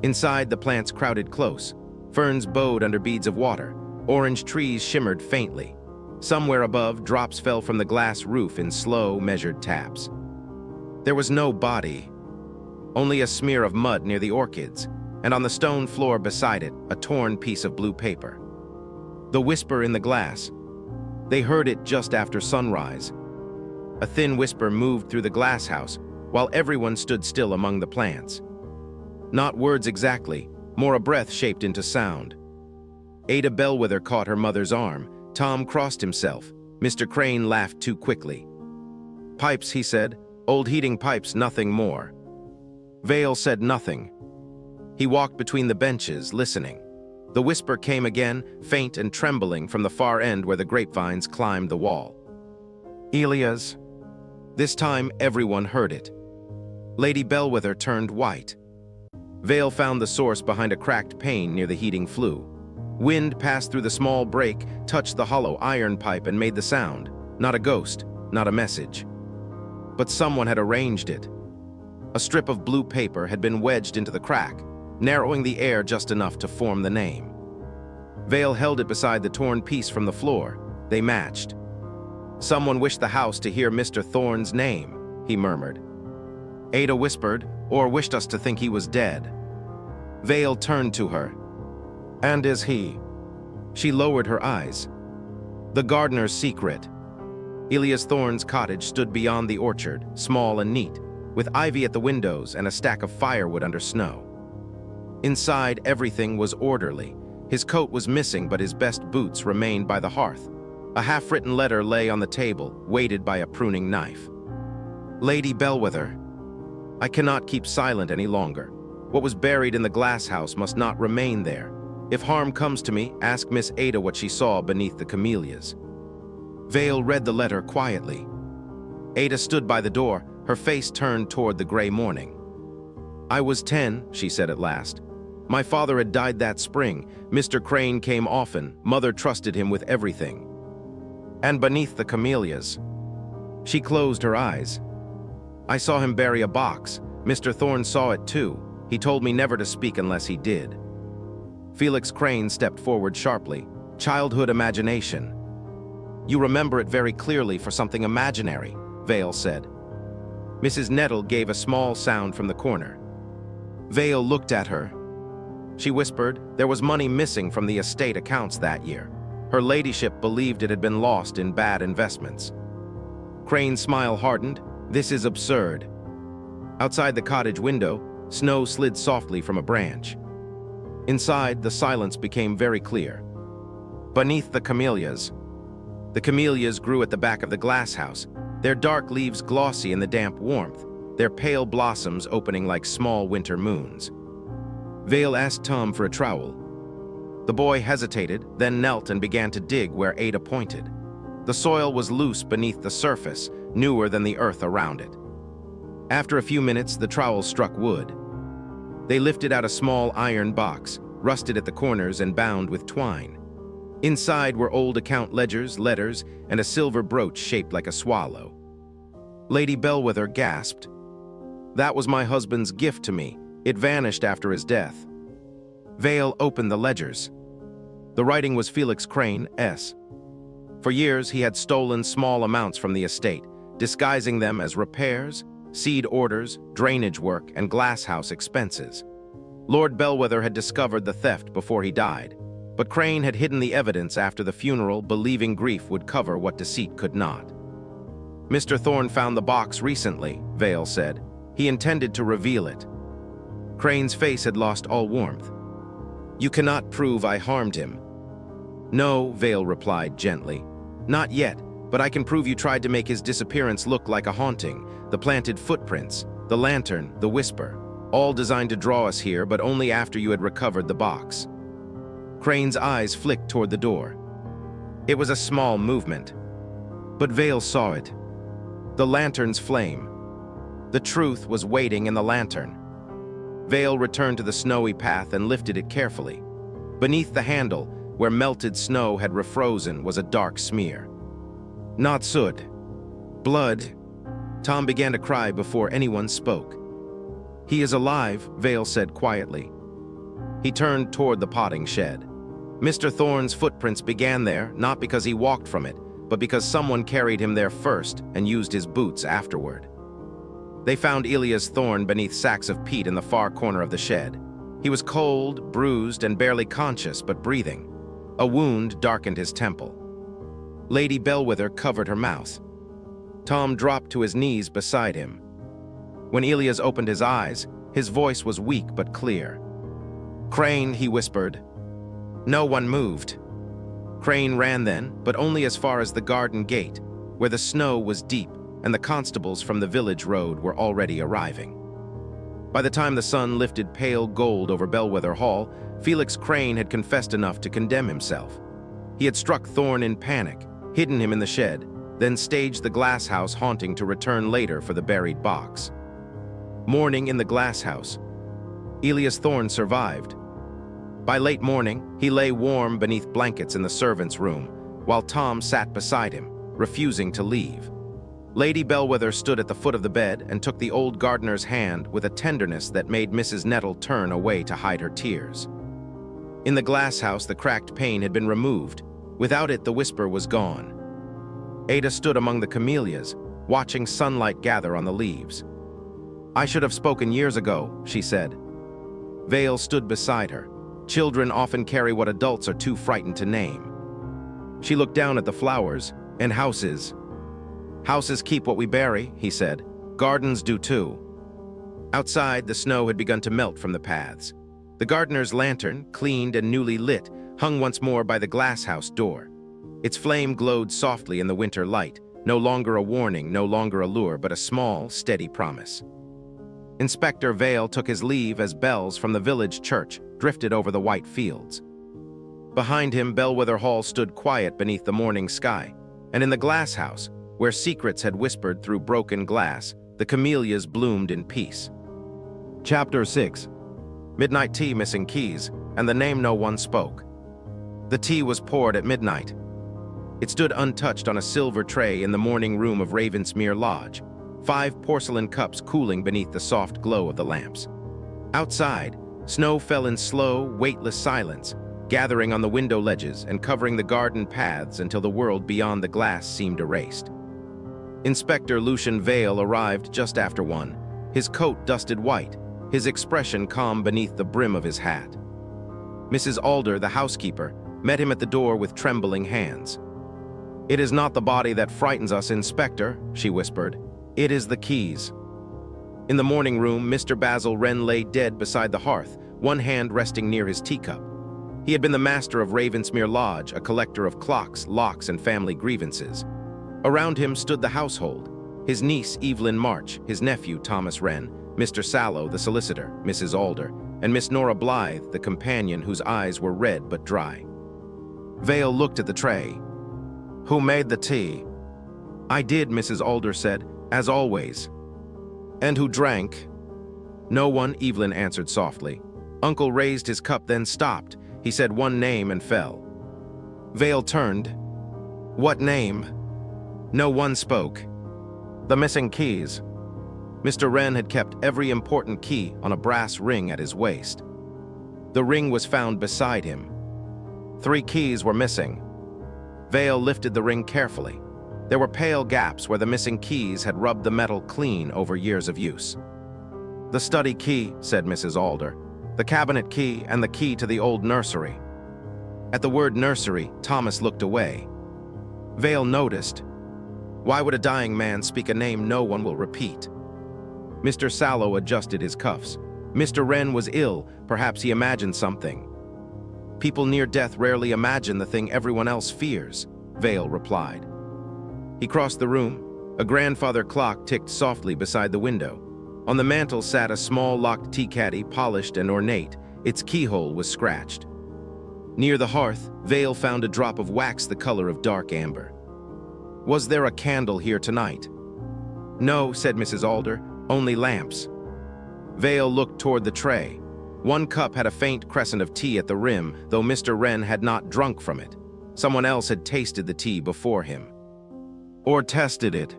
Inside, the plants crowded close. Ferns bowed under beads of water. Orange trees shimmered faintly. Somewhere above, drops fell from the glass roof in slow, measured taps. There was no body, only a smear of mud near the orchids, and on the stone floor beside it, a torn piece of blue paper. The whisper in the glass. They heard it just after sunrise. A thin whisper moved through the glass house, while everyone stood still among the plants. Not words exactly, more a breath shaped into sound. Ada Bellwether caught her mother's arm. Tom crossed himself. Mr. Crane laughed too quickly. "Pipes," he said. "Old heating pipes, nothing more." Vale said nothing. He walked between the benches, listening. The whisper came again, faint and trembling from the far end where the grapevines climbed the wall. "Elia's." This time everyone heard it. Lady Bellwether turned white. Vale found the source behind a cracked pane near the heating flue. Wind passed through the small break, touched the hollow iron pipe and made the sound. Not a ghost, not a message. But someone had arranged it. A strip of blue paper had been wedged into the crack, narrowing the air just enough to form the name. Vale held it beside the torn piece from the floor. They matched. "Someone wished the house to hear Mr. Thorne's name," he murmured. Ada whispered, "Or wished us to think he was dead." Vale turned to her. "And is he?" She lowered her eyes. "The gardener's secret." Elias Thorne's cottage stood beyond the orchard, small and neat, with ivy at the windows and a stack of firewood under snow. Inside, everything was orderly. His coat was missing, but his best boots remained by the hearth. A half-written letter lay on the table, weighted by a pruning knife. "Lady Bellwether, I cannot keep silent any longer. What was buried in the glass house must not remain there. If harm comes to me, ask Miss Ada what she saw beneath the camellias." Vale read the letter quietly. Ada stood by the door, her face turned toward the gray morning. "I was 10, she said at last. "My father had died that spring. Mr. Crane came often. Mother trusted him with everything. And beneath the camellias." She closed her eyes. "I saw him bury a box. Mr. Thorne saw it too. He told me never to speak unless he did." Felix Crane stepped forward sharply. "Childhood imagination." "You remember it very clearly for something imaginary," Vale said. Mrs. Nettle gave a small sound from the corner. Vale looked at her. She whispered, "There was money missing from the estate accounts that year. Her ladyship believed it had been lost in bad investments." Crane's smile hardened. "This is absurd." Outside the cottage window, snow slid softly from a branch. Inside, the silence became very clear. Beneath the camellias. The camellias grew at the back of the glass house, their dark leaves glossy in the damp warmth, their pale blossoms opening like small winter moons. Vale asked Tom for a trowel. The boy hesitated, then knelt and began to dig where Ada pointed. The soil was loose beneath the surface, newer than the earth around it. After a few minutes, the trowel struck wood. They lifted out a small iron box, rusted at the corners and bound with twine. Inside were old account ledgers, letters, and a silver brooch shaped like a swallow. Lady Bellwether gasped. "That was my husband's gift to me. It vanished after his death." Vale opened the ledgers. The writing was Felix Crane, S. For years, he had stolen small amounts from the estate, disguising them as repairs, seed orders, drainage work, and glasshouse expenses. Lord Bellwether had discovered the theft before he died, but Crane had hidden the evidence after the funeral, believing grief would cover what deceit could not. "Mr. Thorne found the box recently," Vale said. "He intended to reveal it." Crane's face had lost all warmth. "You cannot prove I harmed him." "No," Vale replied gently. "Not yet, but I can prove you tried to make his disappearance look like a haunting. The planted footprints, the lantern, the whisper, all designed to draw us here, but only after you had recovered the box." Crane's eyes flicked toward the door. It was a small movement, but Vale saw it. The lantern's flame. The truth was waiting in the lantern. Vale returned to the snowy path and lifted it carefully. Beneath the handle, where melted snow had refrozen, was a dark smear. Not soot. Blood. Tom began to cry before anyone spoke. "He is alive," Vale said quietly. He turned toward the potting shed. Mr. Thorne's footprints began there, not because he walked from it, but because someone carried him there first and used his boots afterward. They found Elias Thorne beneath sacks of peat in the far corner of the shed. He was cold, bruised, and barely conscious, but breathing. A wound darkened his temple. Lady Bellwether covered her mouth. Tom dropped to his knees beside him. When Elias opened his eyes, his voice was weak but clear. "Crane," he whispered. No one moved. Crane ran then, but only as far as the garden gate, where the snow was deep and the constables from the village road were already arriving. By the time the sun lifted pale gold over Bellwether Hall, Felix Crane had confessed enough to condemn himself. He had struck Thorne in panic, hidden him in the shed, then staged the glass house haunting to return later for the buried box. Morning in the glass house. Elias Thorne survived. By late morning, he lay warm beneath blankets in the servants' room, while Tom sat beside him, refusing to leave. Lady Bellwether stood at the foot of the bed and took the old gardener's hand with a tenderness that made Mrs. Nettle turn away to hide her tears. In the glass house, the cracked pane had been removed. Without it, the whisper was gone. Ada stood among the camellias, watching sunlight gather on the leaves. "I should have spoken years ago," she said. Vale stood beside her. Children often carry what adults are too frightened to name. She looked down at the flowers and houses. "Houses keep what we bury," he said. "Gardens do too." Outside, the snow had begun to melt from the paths. The gardener's lantern, cleaned and newly lit, hung once more by the glass house door. Its flame glowed softly in the winter light, no longer a warning, no longer a lure, but a small, steady promise. Inspector Vale took his leave as bells from the village church drifted over the white fields. Behind him, Bellwether Hall stood quiet beneath the morning sky, and in the glass house, where secrets had whispered through broken glass, the camellias bloomed in peace. Chapter 6. Midnight tea missing keys, and the name no one spoke. The tea was poured at midnight. It stood untouched on a silver tray in the morning room of Ravensmere Lodge, 5 porcelain cups cooling beneath the soft glow of the lamps. Outside, snow fell in slow, weightless silence, gathering on the window ledges and covering the garden paths until the world beyond the glass seemed erased. Inspector Lucian Vale arrived just after 1, his coat dusted white, his expression calm beneath the brim of his hat. Mrs. Alder, the housekeeper, met him at the door with trembling hands. "It is not the body that frightens us, Inspector," she whispered. "It is the keys." In the morning room, Mr. Basil Wren lay dead beside the hearth, one hand resting near his teacup. He had been the master of Ravensmere Lodge, a collector of clocks, locks, and family grievances. Around him stood the household, his niece Evelyn March, his nephew Thomas Wren, Mr. Sallow, the solicitor, Mrs. Alder, and Miss Nora Blythe, the companion whose eyes were red but dry. Vale looked at the tray. "Who made the tea?" "I did," Mrs. Alder said, "as always." "And who drank?" "No one," Evelyn answered softly. Uncle raised his cup, then stopped. He said one name and fell. Vale turned. "What name?" No one spoke. "The missing keys." Mr. Wren had kept every important key on a brass ring at his waist. The ring was found beside him. 3 keys were missing. Vale lifted the ring carefully. There were pale gaps where the missing keys had rubbed the metal clean over years of use. "The study key," said Mrs. Alder, "the cabinet key, and the key to the old nursery." At the word nursery, Thomas looked away. Vale noticed. Why would a dying man speak a name no one will repeat? Mr. Sallow adjusted his cuffs. Mr. Wren was ill, perhaps he imagined something. "People near death rarely imagine the thing everyone else fears," Vale replied. He crossed the room. A grandfather clock ticked softly beside the window. On the mantel sat a small locked tea caddy, polished and ornate. Its keyhole was scratched. Near the hearth, Vale found a drop of wax the color of dark amber. "Was there a candle here tonight?" "No," said Mrs. Alder, "only lamps." Vale looked toward the tray. One cup had a faint crescent of tea at the rim, though Mr. Wren had not drunk from it. Someone else had tasted the tea before him. Or tested it.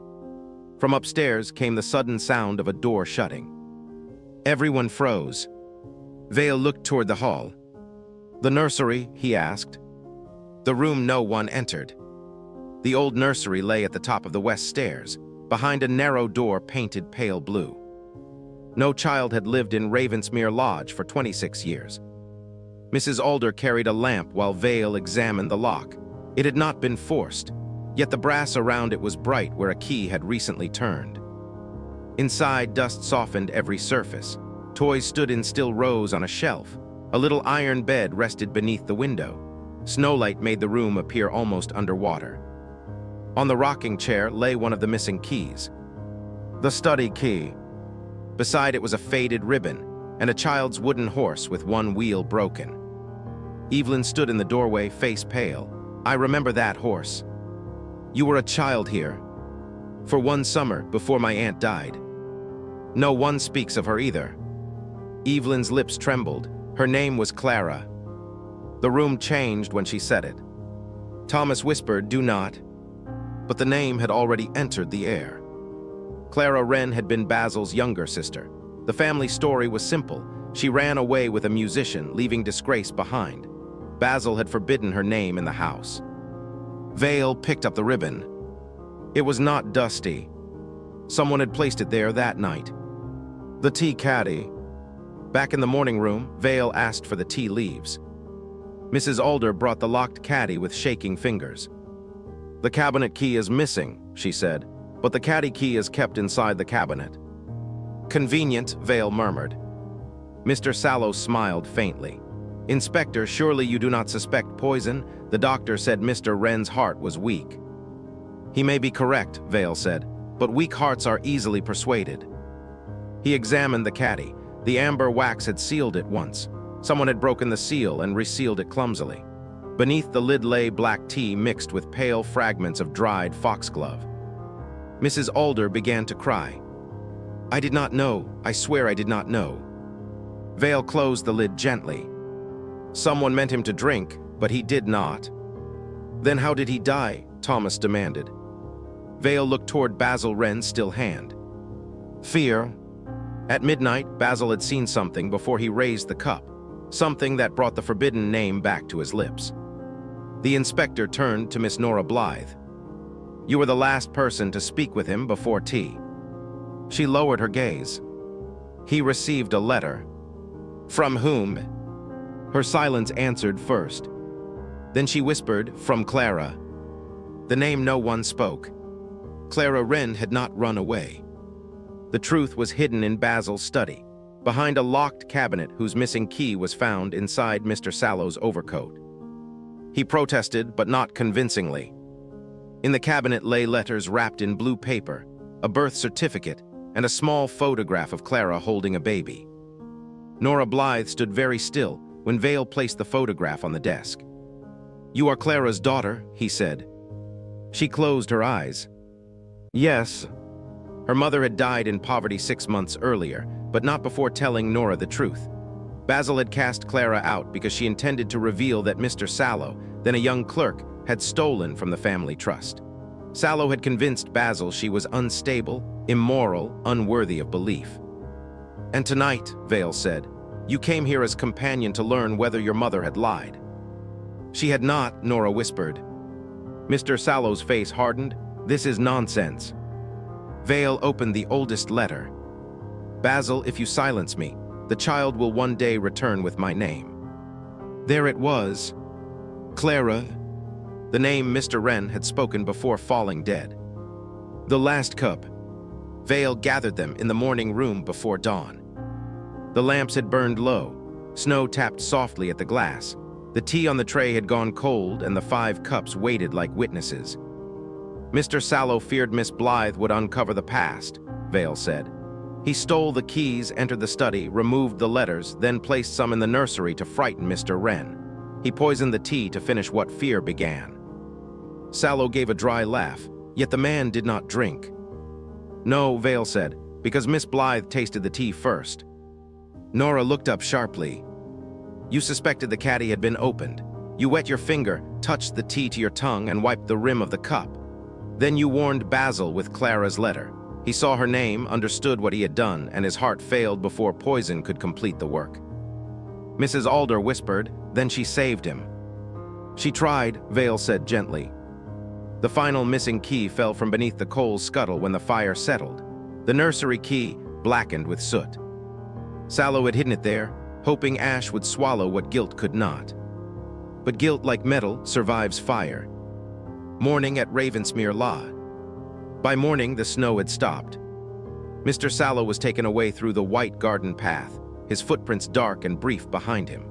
From upstairs came the sudden sound of a door shutting. Everyone froze. Vale looked toward the hall. "The nursery?" he asked. The room no one entered. The old nursery lay at the top of the west stairs, behind a narrow door painted pale blue. No child had lived in Ravensmere Lodge for 26 years. Mrs. Alder carried a lamp while Vale examined the lock. It had not been forced, yet the brass around it was bright where a key had recently turned. Inside, dust softened every surface. Toys stood in still rows on a shelf. A little iron bed rested beneath the window. Snowlight made the room appear almost underwater. On the rocking chair lay one of the missing keys. The study key. Beside it was a faded ribbon and a child's wooden horse with one wheel broken. Evelyn stood in the doorway, face pale. "I remember that horse. You were a child here. For one summer, before my aunt died. No one speaks of her either." Evelyn's lips trembled. Her name was Clara. The room changed when she said it. Thomas whispered, "Do not." But the name had already entered the air. Clara Wren had been Basil's younger sister. The family story was simple. She ran away with a musician, leaving disgrace behind. Basil had forbidden her name in the house. Vale picked up the ribbon. It was not dusty. Someone had placed it there that night. The tea caddy. Back in the morning room, Vale asked for the tea leaves. Mrs. Alder brought the locked caddy with shaking fingers. "The cabinet key is missing," she said, "but the caddy key is kept inside the cabinet." "Convenient," Vale murmured. Mr. Sallow smiled faintly. "Inspector, surely you do not suspect poison? The doctor said Mr. Wren's heart was weak." "He may be correct," Vale said, "but weak hearts are easily persuaded." He examined the caddy. The amber wax had sealed it once. Someone had broken the seal and resealed it clumsily. Beneath the lid lay black tea mixed with pale fragments of dried foxglove. Mrs. Alder began to cry. "I did not know. I swear I did not know." Vale closed the lid gently. "Someone meant him to drink, but he did not." "Then how did he die?" Thomas demanded. Vale looked toward Basil Wren's still hand. "Fear." At midnight, Basil had seen something before he raised the cup, something that brought the forbidden name back to his lips. The inspector turned to Miss Nora Blythe. "You were the last person to speak with him before tea." She lowered her gaze. "He received a letter." "From whom?" Her silence answered first. Then she whispered, "From Clara." The name no one spoke. Clara Wren had not run away. The truth was hidden in Basil's study, behind a locked cabinet whose missing key was found inside Mr. Sallow's overcoat. He protested, but not convincingly. In the cabinet lay letters wrapped in blue paper, a birth certificate, and a small photograph of Clara holding a baby. Nora Blythe stood very still when Vale placed the photograph on the desk. "You are Clara's daughter," he said. She closed her eyes. "Yes." Her mother had died in poverty 6 months earlier, but not before telling Nora the truth. Basil had cast Clara out because she intended to reveal that Mr. Sallow, then a young clerk, had stolen from the family trust. Sallow had convinced Basil she was unstable, immoral, unworthy of belief. "And tonight," Vale said, "you came here as companion to learn whether your mother had lied." "She had not," Nora whispered. Mr. Sallow's face hardened. "This is nonsense." Vale opened the oldest letter. "Basil, if you silence me, the child will one day return with my name." There it was. Clara, the name Mr. Wren had spoken before falling dead. The last cup. Vale gathered them in the morning room before dawn. The lamps had burned low. Snow tapped softly at the glass. The tea on the tray had gone cold, and the 5 cups waited like witnesses. Mr. Sallow feared Miss Blythe would uncover the past, Vale said. He stole the keys, entered the study, removed the letters, then placed some in the nursery to frighten Mr. Wren. He poisoned the tea to finish what fear began. Sallow gave a dry laugh, yet the man did not drink. "No," Vale said, "because Miss Blythe tasted the tea first." Nora looked up sharply. "You suspected the caddy had been opened. You wet your finger, touched the tea to your tongue, and wiped the rim of the cup. Then you warned Basil with Clara's letter. He saw her name, understood what he had done, and his heart failed before poison could complete the work." Mrs. Alder whispered, then she saved him. She tried, Vale said gently. The final missing key fell from beneath the coal scuttle when the fire settled. The nursery key, blackened with soot. Sallow had hidden it there, hoping ash would swallow what guilt could not. But guilt, like metal, survives fire. Morning at Ravensmere Lodge. By morning, the snow had stopped. Mr. Sallow was taken away through the white garden path, his footprints dark and brief behind him.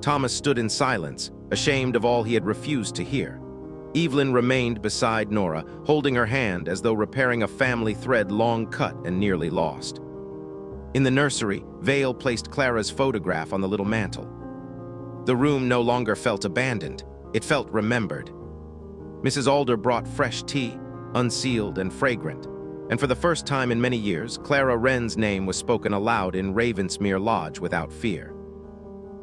Thomas stood in silence, ashamed of all he had refused to hear. Evelyn remained beside Nora, holding her hand as though repairing a family thread long cut and nearly lost. In the nursery, Vale placed Clara's photograph on the little mantel. The room no longer felt abandoned, it felt remembered. Mrs. Alder brought fresh tea, unsealed and fragrant, and for the first time in many years, Clara Wren's name was spoken aloud in Ravensmere Lodge without fear.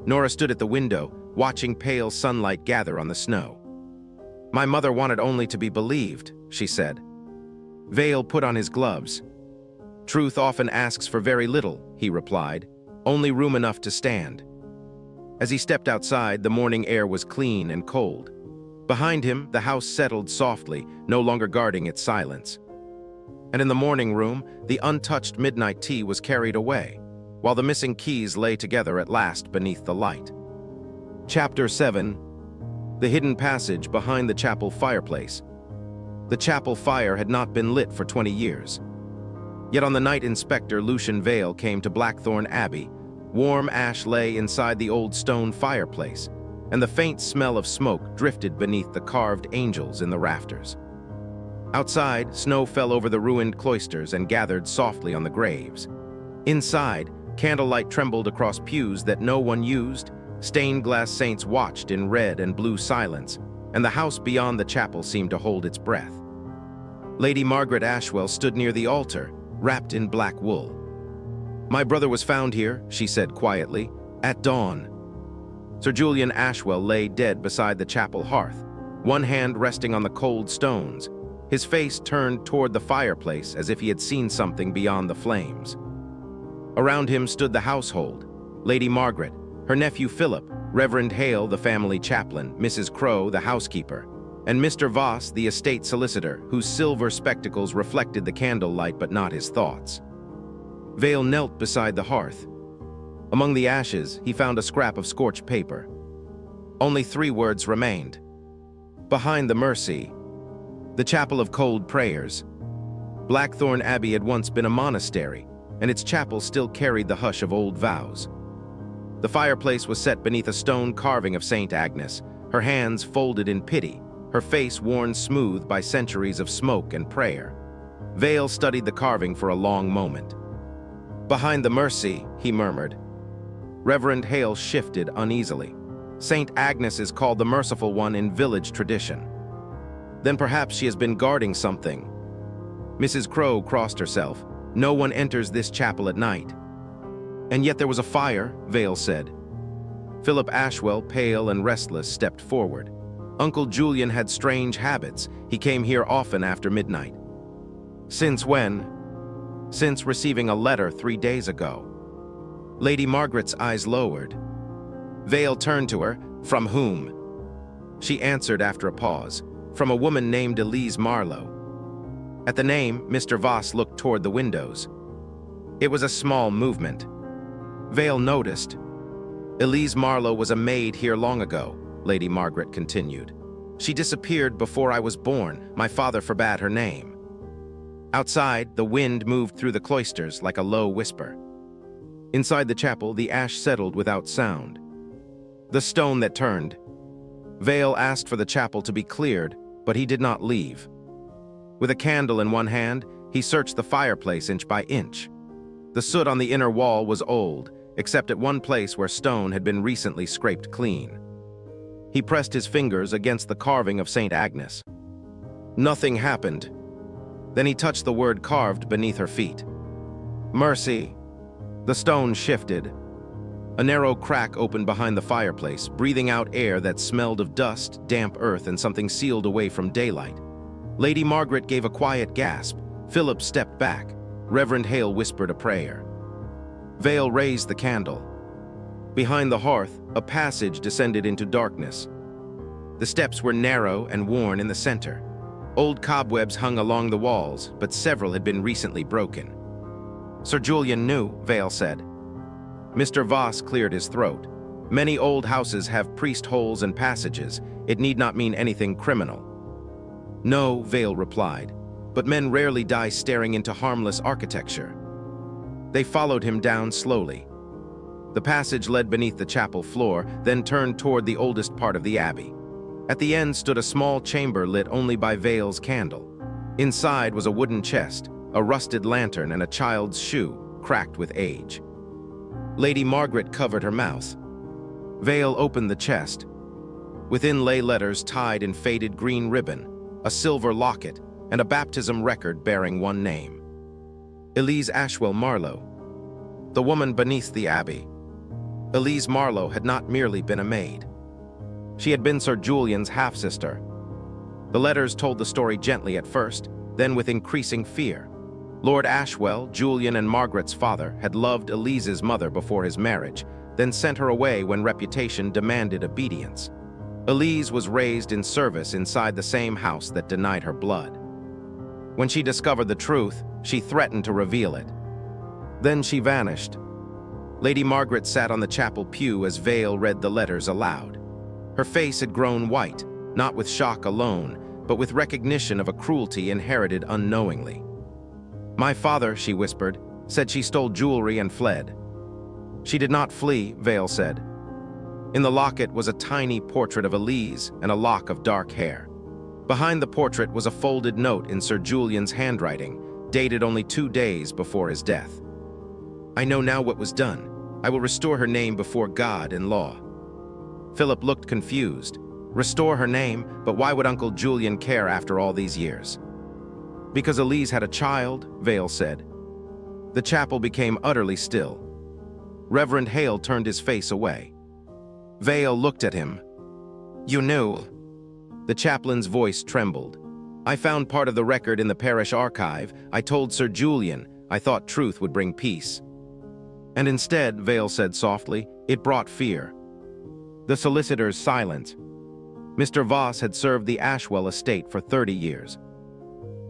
Nora stood at the window, watching pale sunlight gather on the snow. My mother wanted only to be believed, she said. Vale put on his gloves. Truth often asks for very little, he replied, only room enough to stand. As he stepped outside, the morning air was clean and cold. Behind him, the house settled softly, no longer guarding its silence. And in the morning room, the untouched midnight tea was carried away, while the missing keys lay together at last beneath the light. Chapter 7. The hidden passage behind the chapel fireplace. The chapel fire had not been lit for 20 years. Yet on the night Inspector Lucian Vale came to Blackthorn Abbey, warm ash lay inside the old stone fireplace, and the faint smell of smoke drifted beneath the carved angels in the rafters. Outside, snow fell over the ruined cloisters and gathered softly on the graves. Inside, candlelight trembled across pews that no one used, stained glass saints watched in red and blue silence, and the house beyond the chapel seemed to hold its breath. Lady Margaret Ashwell stood near the altar, wrapped in black wool. My brother was found here, she said quietly, at dawn. Sir Julian Ashwell lay dead beside the chapel hearth, one hand resting on the cold stones, his face turned toward the fireplace as if he had seen something beyond the flames. Around him stood the household, Lady Margaret, her nephew Philip, Reverend Hale, the family chaplain, Mrs. Crowe, the housekeeper, and Mr. Voss, the estate solicitor, whose silver spectacles reflected the candlelight but not his thoughts. Vale knelt beside the hearth. Among the ashes, he found a scrap of scorched paper. Only 3 words remained. Behind the mercy, the chapel of cold prayers. Blackthorn Abbey had once been a monastery, and its chapel still carried the hush of old vows. The fireplace was set beneath a stone carving of Saint Agnes, her hands folded in pity, her face worn smooth by centuries of smoke and prayer. Vale studied the carving for a long moment. Behind the mercy, he murmured. Reverend Hale shifted uneasily. Saint Agnes is called the Merciful One in village tradition. Then perhaps she has been guarding something. Mrs. Crowe crossed herself. No one enters this chapel at night. And yet there was a fire, Vale said. Philip Ashwell, pale and restless, stepped forward. Uncle Julian had strange habits. He came here often after midnight. Since when? Since receiving a letter 3 days ago. Lady Margaret's eyes lowered. Vale turned to her. From whom? She answered after a pause. From a woman named Elise Marlowe. At the name, Mr. Voss looked toward the windows. It was a small movement. Vale noticed. Elise Marlowe was a maid here long ago, Lady Margaret continued. She disappeared before I was born. My father forbade her name. Outside, the wind moved through the cloisters like a low whisper. Inside the chapel, the ash settled without sound. The stone that turned. Vale asked for the chapel to be cleared, but he did not leave. With a candle in one hand, he searched the fireplace inch by inch. The soot on the inner wall was old, except at one place where stone had been recently scraped clean. He pressed his fingers against the carving of Saint Agnes. Nothing happened. Then he touched the word carved beneath her feet. Mercy. The stone shifted. A narrow crack opened behind the fireplace, breathing out air that smelled of dust, damp earth, and something sealed away from daylight. Lady Margaret gave a quiet gasp. Philip stepped back. Reverend Hale whispered a prayer. Vale raised the candle. Behind the hearth, a passage descended into darkness. The steps were narrow and worn in the center. Old cobwebs hung along the walls, but several had been recently broken. "Sir Julian knew," Vale said. Mr. Voss cleared his throat. "Many old houses have priest holes and passages. It need not mean anything criminal." "No," Vale replied, "but men rarely die staring into harmless architecture." They followed him down slowly. The passage led beneath the chapel floor, then turned toward the oldest part of the abbey. At the end stood a small chamber lit only by Vale's candle. Inside was a wooden chest, a rusted lantern, and a child's shoe, cracked with age. Lady Margaret covered her mouth. Vale opened the chest. Within lay letters tied in faded green ribbon, a silver locket, and a baptism record bearing one name: Elise Ashwell Marlowe, the woman beneath the abbey. Elise Marlowe had not merely been a maid. She had been Sir Julian's half-sister. The letters told the story gently at first, then with increasing fear. Lord Ashwell, Julian and Margaret's father, had loved Elise's mother before his marriage, then sent her away when reputation demanded obedience. Elise was raised in service inside the same house that denied her blood. When she discovered the truth, she threatened to reveal it. Then she vanished. Lady Margaret sat on the chapel pew as Vale read the letters aloud. Her face had grown white, not with shock alone, but with recognition of a cruelty inherited unknowingly. "My father," she whispered, "said she stole jewelry and fled." "She did not flee," Vale said. In the locket was a tiny portrait of Elise and a lock of dark hair. Behind the portrait was a folded note in Sir Julian's handwriting, dated only 2 days before his death. "I know now what was done. I will restore her name before God and law." Philip looked confused. Restore her name, but why would Uncle Julian care after all these years? "Because Elise had a child," Vale said. The chapel became utterly still. Reverend Hale turned his face away. Vale looked at him. "You knew?" The chaplain's voice trembled. "I found part of the record in the parish archive. I told Sir Julian. I thought truth would bring peace." "And instead," Vale said softly, "it brought fear." The solicitor's silence. Mr. Voss had served the Ashwell estate for 30 years.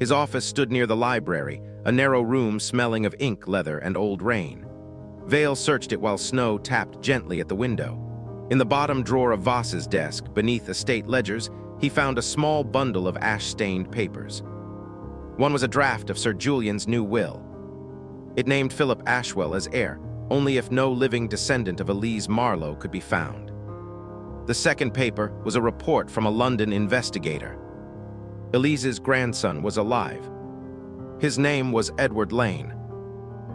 His office stood near the library, a narrow room smelling of ink, leather, and old rain. Vale searched it while snow tapped gently at the window. In the bottom drawer of Voss's desk, beneath estate ledgers, he found a small bundle of ash-stained papers. One was a draft of Sir Julian's new will. It named Philip Ashwell as heir, only if no living descendant of Elise Marlowe could be found. The second paper was a report from a London investigator. Elise's grandson was alive. His name was Edward Lane.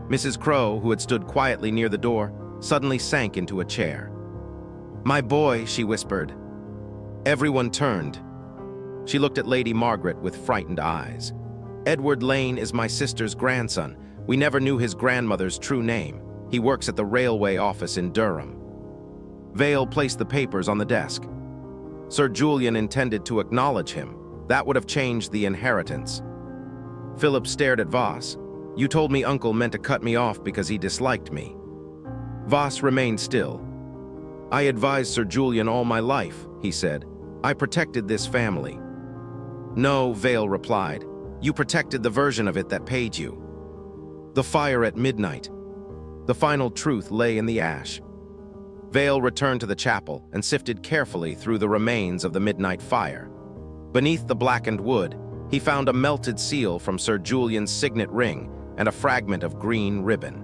Mrs. Crowe, who had stood quietly near the door, suddenly sank into a chair. "My boy," she whispered. Everyone turned. She looked at Lady Margaret with frightened eyes. "Edward Lane is my sister's grandson. We never knew his grandmother's true name. He works at the railway office in Durham." Vale placed the papers on the desk. Sir Julian intended to acknowledge him. That would have changed the inheritance. Philip stared at Voss. "You told me Uncle meant to cut me off because he disliked me." Voss remained still. "I advised Sir Julian all my life," he said. "I protected this family." "No," Vale replied. "You protected the version of it that paid you." The fire at midnight. The final truth lay in the ash. Vale returned to the chapel and sifted carefully through the remains of the midnight fire. Beneath the blackened wood, he found a melted seal from Sir Julian's signet ring and a fragment of green ribbon.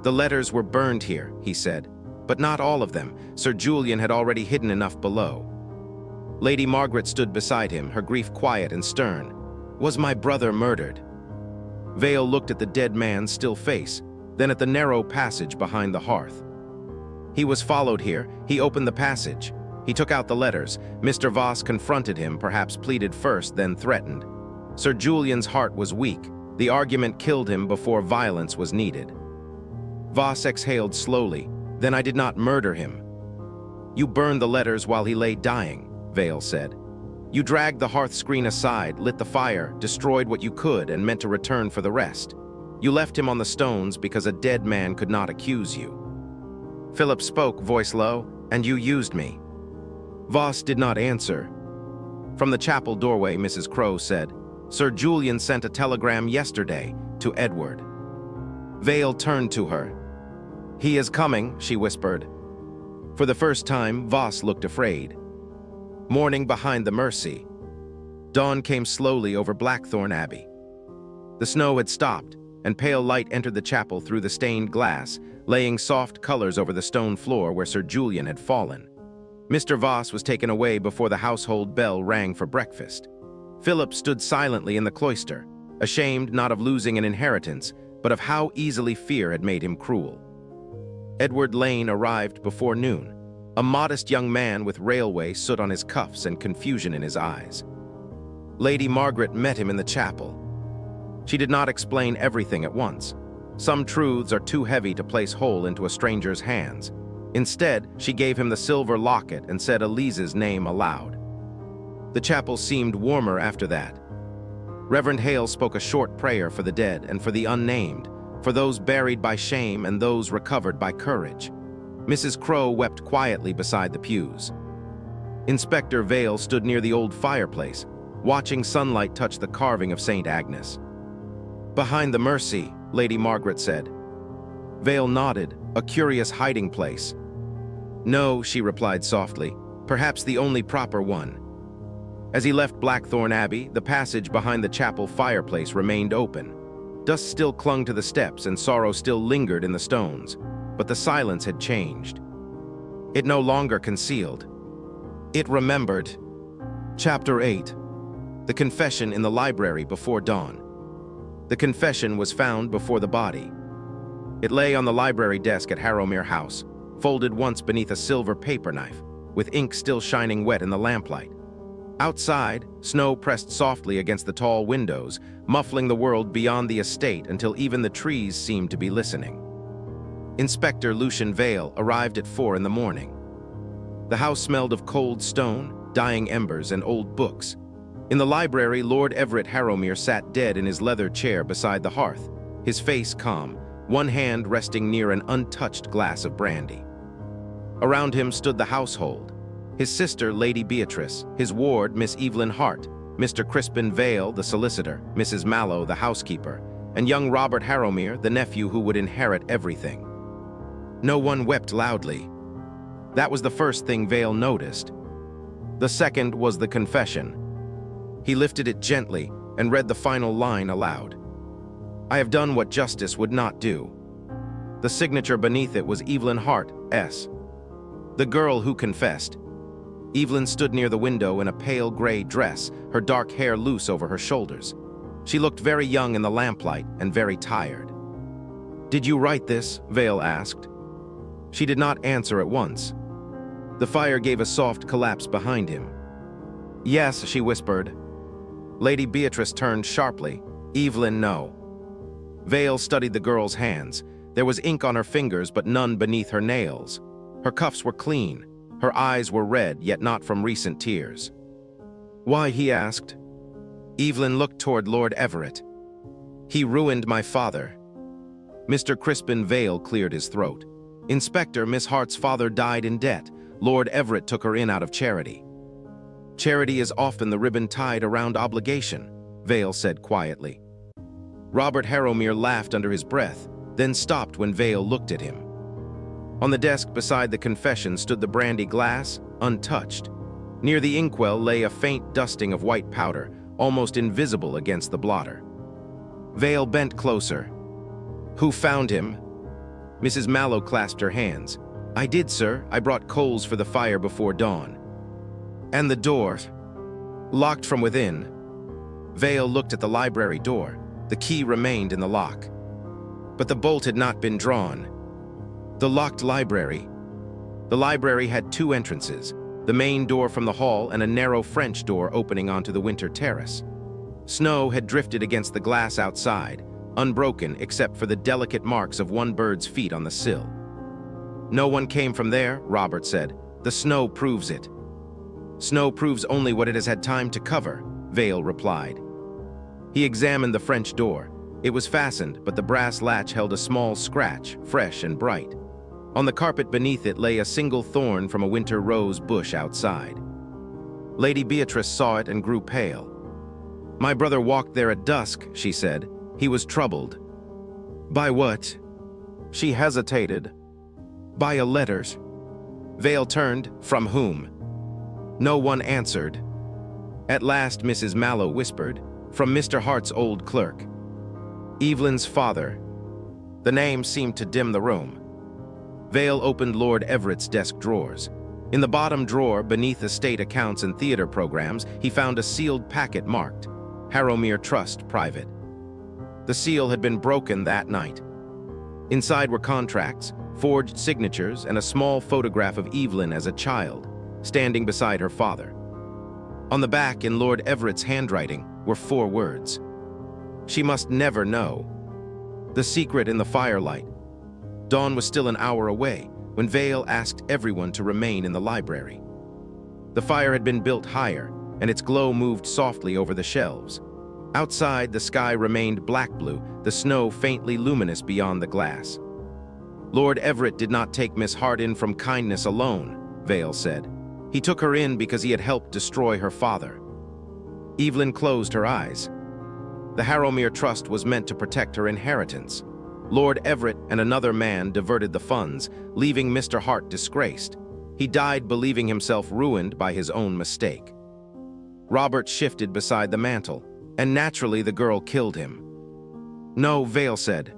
"The letters were burned here," he said, "but not all of them. Sir Julian had already hidden enough below." Lady Margaret stood beside him, her grief quiet and stern. "Was my brother murdered?" Vale looked at the dead man's still face, then at the narrow passage behind the hearth. "He was followed here. He opened the passage. He took out the letters. Mr. Voss confronted him, perhaps pleaded first, then threatened. Sir Julian's heart was weak. The argument killed him before violence was needed." Voss exhaled slowly. "Then I did not murder him." "You burned the letters while he lay dying," Vale said. "You dragged the hearth screen aside, lit the fire, destroyed what you could, and meant to return for the rest. You left him on the stones because a dead man could not accuse you." Philip spoke, voice low, "And you used me." Voss did not answer. From the chapel doorway, Mrs. Crowe said, "Sir Julian sent a telegram yesterday to Edward." Vale turned to her. "He is coming," she whispered. For the first time, Voss looked afraid. Morning behind the Mersey. Dawn came slowly over Blackthorn Abbey. The snow had stopped, and pale light entered the chapel through the stained glass, laying soft colors over the stone floor where Sir Julian had fallen. Mr. Voss was taken away before the household bell rang for breakfast. Philip stood silently in the cloister, ashamed not of losing an inheritance, but of how easily fear had made him cruel. Edward Lane arrived before noon, a modest young man with railway soot on his cuffs and confusion in his eyes. Lady Margaret met him in the chapel. She did not explain everything at once. Some truths are too heavy to place whole into a stranger's hands. Instead, she gave him the silver locket and said Elise's name aloud. The chapel seemed warmer after that. Reverend Hale spoke a short prayer for the dead and for the unnamed, for those buried by shame and those recovered by courage. Mrs. Crowe wept quietly beside the pews. Inspector Vale stood near the old fireplace, watching sunlight touch the carving of St. Agnes. "Behind the Mersey," Lady Margaret said. Vale nodded, "A curious hiding place." "No," she replied softly, "perhaps the only proper one." As he left Blackthorn Abbey, the passage behind the chapel fireplace remained open. Dust still clung to the steps and sorrow still lingered in the stones, but the silence had changed. It no longer concealed. It remembered. Chapter 8. The confession in the library before dawn. The confession was found before the body. It lay on the library desk at Harrowmere House, folded once beneath a silver paper knife, with ink still shining wet in the lamplight. Outside, snow pressed softly against the tall windows, muffling the world beyond the estate until even the trees seemed to be listening. Inspector Lucian Vale arrived at 4 in the morning. The house smelled of cold stone, dying embers, and old books. In the library, Lord Everett Harrowmere sat dead in his leather chair beside the hearth, his face calm, one hand resting near an untouched glass of brandy. Around him stood the household: his sister, Lady Beatrice, his ward, Miss Evelyn Hart, Mr. Crispin Vale, the solicitor, Mrs. Mallow, the housekeeper, and young Robert Harrowmere, the nephew who would inherit everything. No one wept loudly. That was the first thing Vale noticed. The second was the confession. He lifted it gently and read the final line aloud. "I have done what justice would not do." The signature beneath it was Evelyn Hart, S. The girl who confessed. Evelyn stood near the window in a pale gray dress, her dark hair loose over her shoulders. She looked very young in the lamplight and very tired. "Did you write this?" Vale asked. She did not answer at once. The fire gave a soft collapse behind him. "Yes," she whispered. Lady Beatrice turned sharply. "Evelyn, no." Vale studied the girl's hands. There was ink on her fingers, but none beneath her nails. Her cuffs were clean. Her eyes were red, yet not from recent tears. "Why?" he asked. Evelyn looked toward Lord Everett. "He ruined my father." Mr. Crispin Vale cleared his throat. "Inspector, Miss Hart's father died in debt. Lord Everett took her in out of charity." "Charity is often the ribbon tied around obligation," Vale said quietly. Robert Harrowmere laughed under his breath, then stopped when Vale looked at him. On the desk beside the confession stood the brandy glass, untouched. Near the inkwell lay a faint dusting of white powder, almost invisible against the blotter. Vale bent closer. "Who found him?" Mrs. Mallow clasped her hands. "I did, sir. I brought coals for the fire before dawn." "And the door?" "Locked from within." Vale looked at the library door. The key remained in the lock. But the bolt had not been drawn. The locked library. The library had 2 entrances, the main door from the hall and a narrow French door opening onto the winter terrace. Snow had drifted against the glass outside, unbroken except for the delicate marks of one bird's feet on the sill. "No one came from there," Robert said. "The snow proves it." "Snow proves only what it has had time to cover," Vale replied. He examined the French door. It was fastened, but the brass latch held a small scratch, fresh and bright. On the carpet beneath it lay a single thorn from a winter rose bush outside. Lady Beatrice saw it and grew pale. "My brother walked there at dusk," she said. "He was troubled." "By what?" She hesitated. "By a letters." Vale turned. "From whom?" No one answered. At last Mrs. Mallow whispered, "From Mr. Hart's old clerk." "Evelyn's father." The name seemed to dim the room. Vale opened Lord Everett's desk drawers. In the bottom drawer, beneath estate accounts and theater programs, he found a sealed packet marked, "Harrowmere Trust, Private." The seal had been broken that night. Inside were contracts, forged signatures, and a small photograph of Evelyn as a child, standing beside her father. On the back, in Lord Everett's handwriting, were 4 words. She must never know. The secret in the firelight. Dawn was still an hour away when Vale asked everyone to remain in the library. The fire had been built higher, and its glow moved softly over the shelves. Outside, the sky remained black-blue, the snow faintly luminous beyond the glass. Lord Everett did not take Miss Hart in from kindness alone, Vale said. He took her in because he had helped destroy her father. Evelyn closed her eyes. The Harrowmere Trust was meant to protect her inheritance. Lord Everett and another man diverted the funds, leaving Mr. Hart disgraced. He died believing himself ruined by his own mistake. Robert shifted beside the mantel, and naturally the girl killed him. No, Vale said.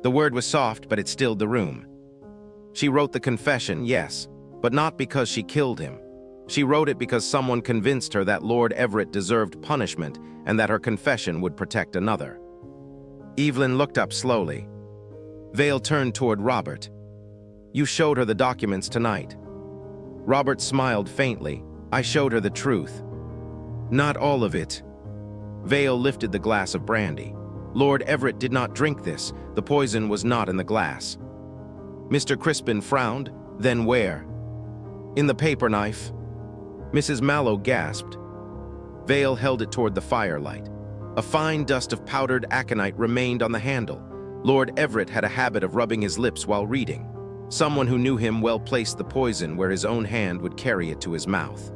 The word was soft, but it stilled the room. She wrote the confession, yes, but not because she killed him. She wrote it because someone convinced her that Lord Everett deserved punishment and that her confession would protect another. Evelyn looked up slowly. Vale turned toward Robert. You showed her the documents tonight. Robert smiled faintly. I showed her the truth. Not all of it. Vale lifted the glass of brandy. Lord Everett did not drink this. The poison was not in the glass. Mr. Crispin frowned. Then where? In the paper knife. Mrs. Mallow gasped. Vale held it toward the firelight. A fine dust of powdered aconite remained on the handle. Lord Everett had a habit of rubbing his lips while reading. Someone who knew him well placed the poison where his own hand would carry it to his mouth.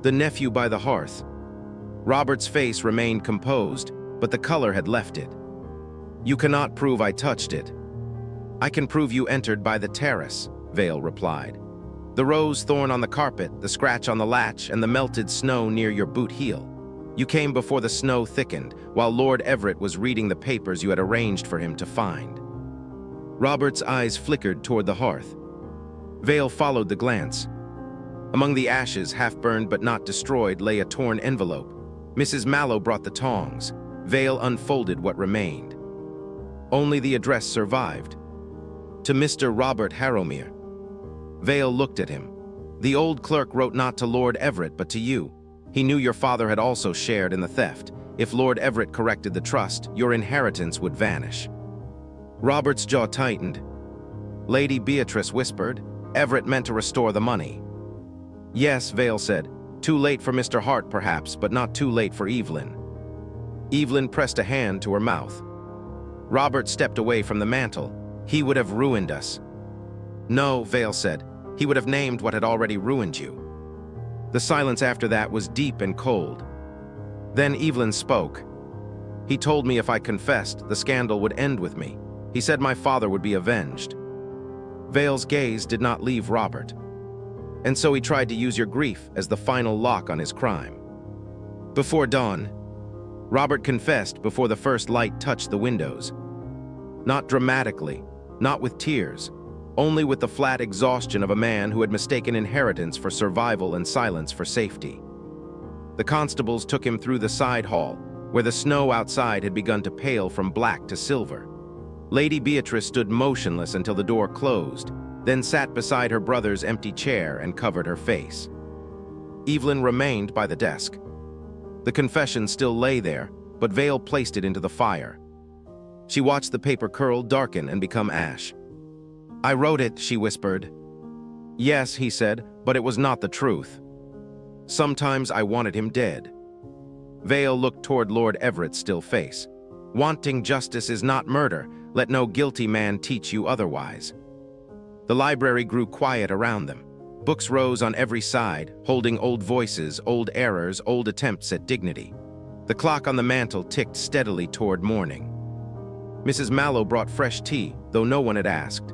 The nephew by the hearth. Robert's face remained composed, but the color had left it. You cannot prove I touched it. I can prove you entered by the terrace, Vale replied. The rose thorn on the carpet, the scratch on the latch, and the melted snow near your boot heel. You came before the snow thickened, while Lord Everett was reading the papers you had arranged for him to find. Robert's eyes flickered toward the hearth. Vale followed the glance. Among the ashes, half-burned but not destroyed, lay a torn envelope. Mrs. Mallow brought the tongs. Vale unfolded what remained. Only the address survived. To Mr. Robert Harrowmere. Vale looked at him. The old clerk wrote not to Lord Everett, but to you. He knew your father had also shared in the theft. If Lord Everett corrected the trust, your inheritance would vanish. Robert's jaw tightened. Lady Beatrice whispered, Everett meant to restore the money. Yes, Vale said. Too late for Mr. Hart, perhaps, but not too late for Evelyn. Evelyn pressed a hand to her mouth. Robert stepped away from the mantel. He would have ruined us. No, Vale said. He would have named what had already ruined you. The silence after that was deep and cold. Then Evelyn spoke. He told me if I confessed, the scandal would end with me. He said my father would be avenged. Vale's gaze did not leave Robert. And so he tried to use your grief as the final lock on his crime. Before dawn, Robert confessed before the first light touched the windows. Not dramatically, not with tears, only with the flat exhaustion of a man who had mistaken inheritance for survival and silence for safety. The constables took him through the side hall, where the snow outside had begun to pale from black to silver. Lady Beatrice stood motionless until the door closed, then sat beside her brother's empty chair and covered her face. Evelyn remained by the desk. The confession still lay there, but Vale placed it into the fire. She watched the paper curl, darken, and become ash. I wrote it, she whispered. Yes, he said, but it was not the truth. Sometimes I wanted him dead. Vale looked toward Lord Everett's still face. Wanting justice is not murder. Let no guilty man teach you otherwise. The library grew quiet around them. Books rose on every side, holding old voices, old errors, old attempts at dignity. The clock on the mantel ticked steadily toward morning. Mrs. Mallow brought fresh tea, though no one had asked.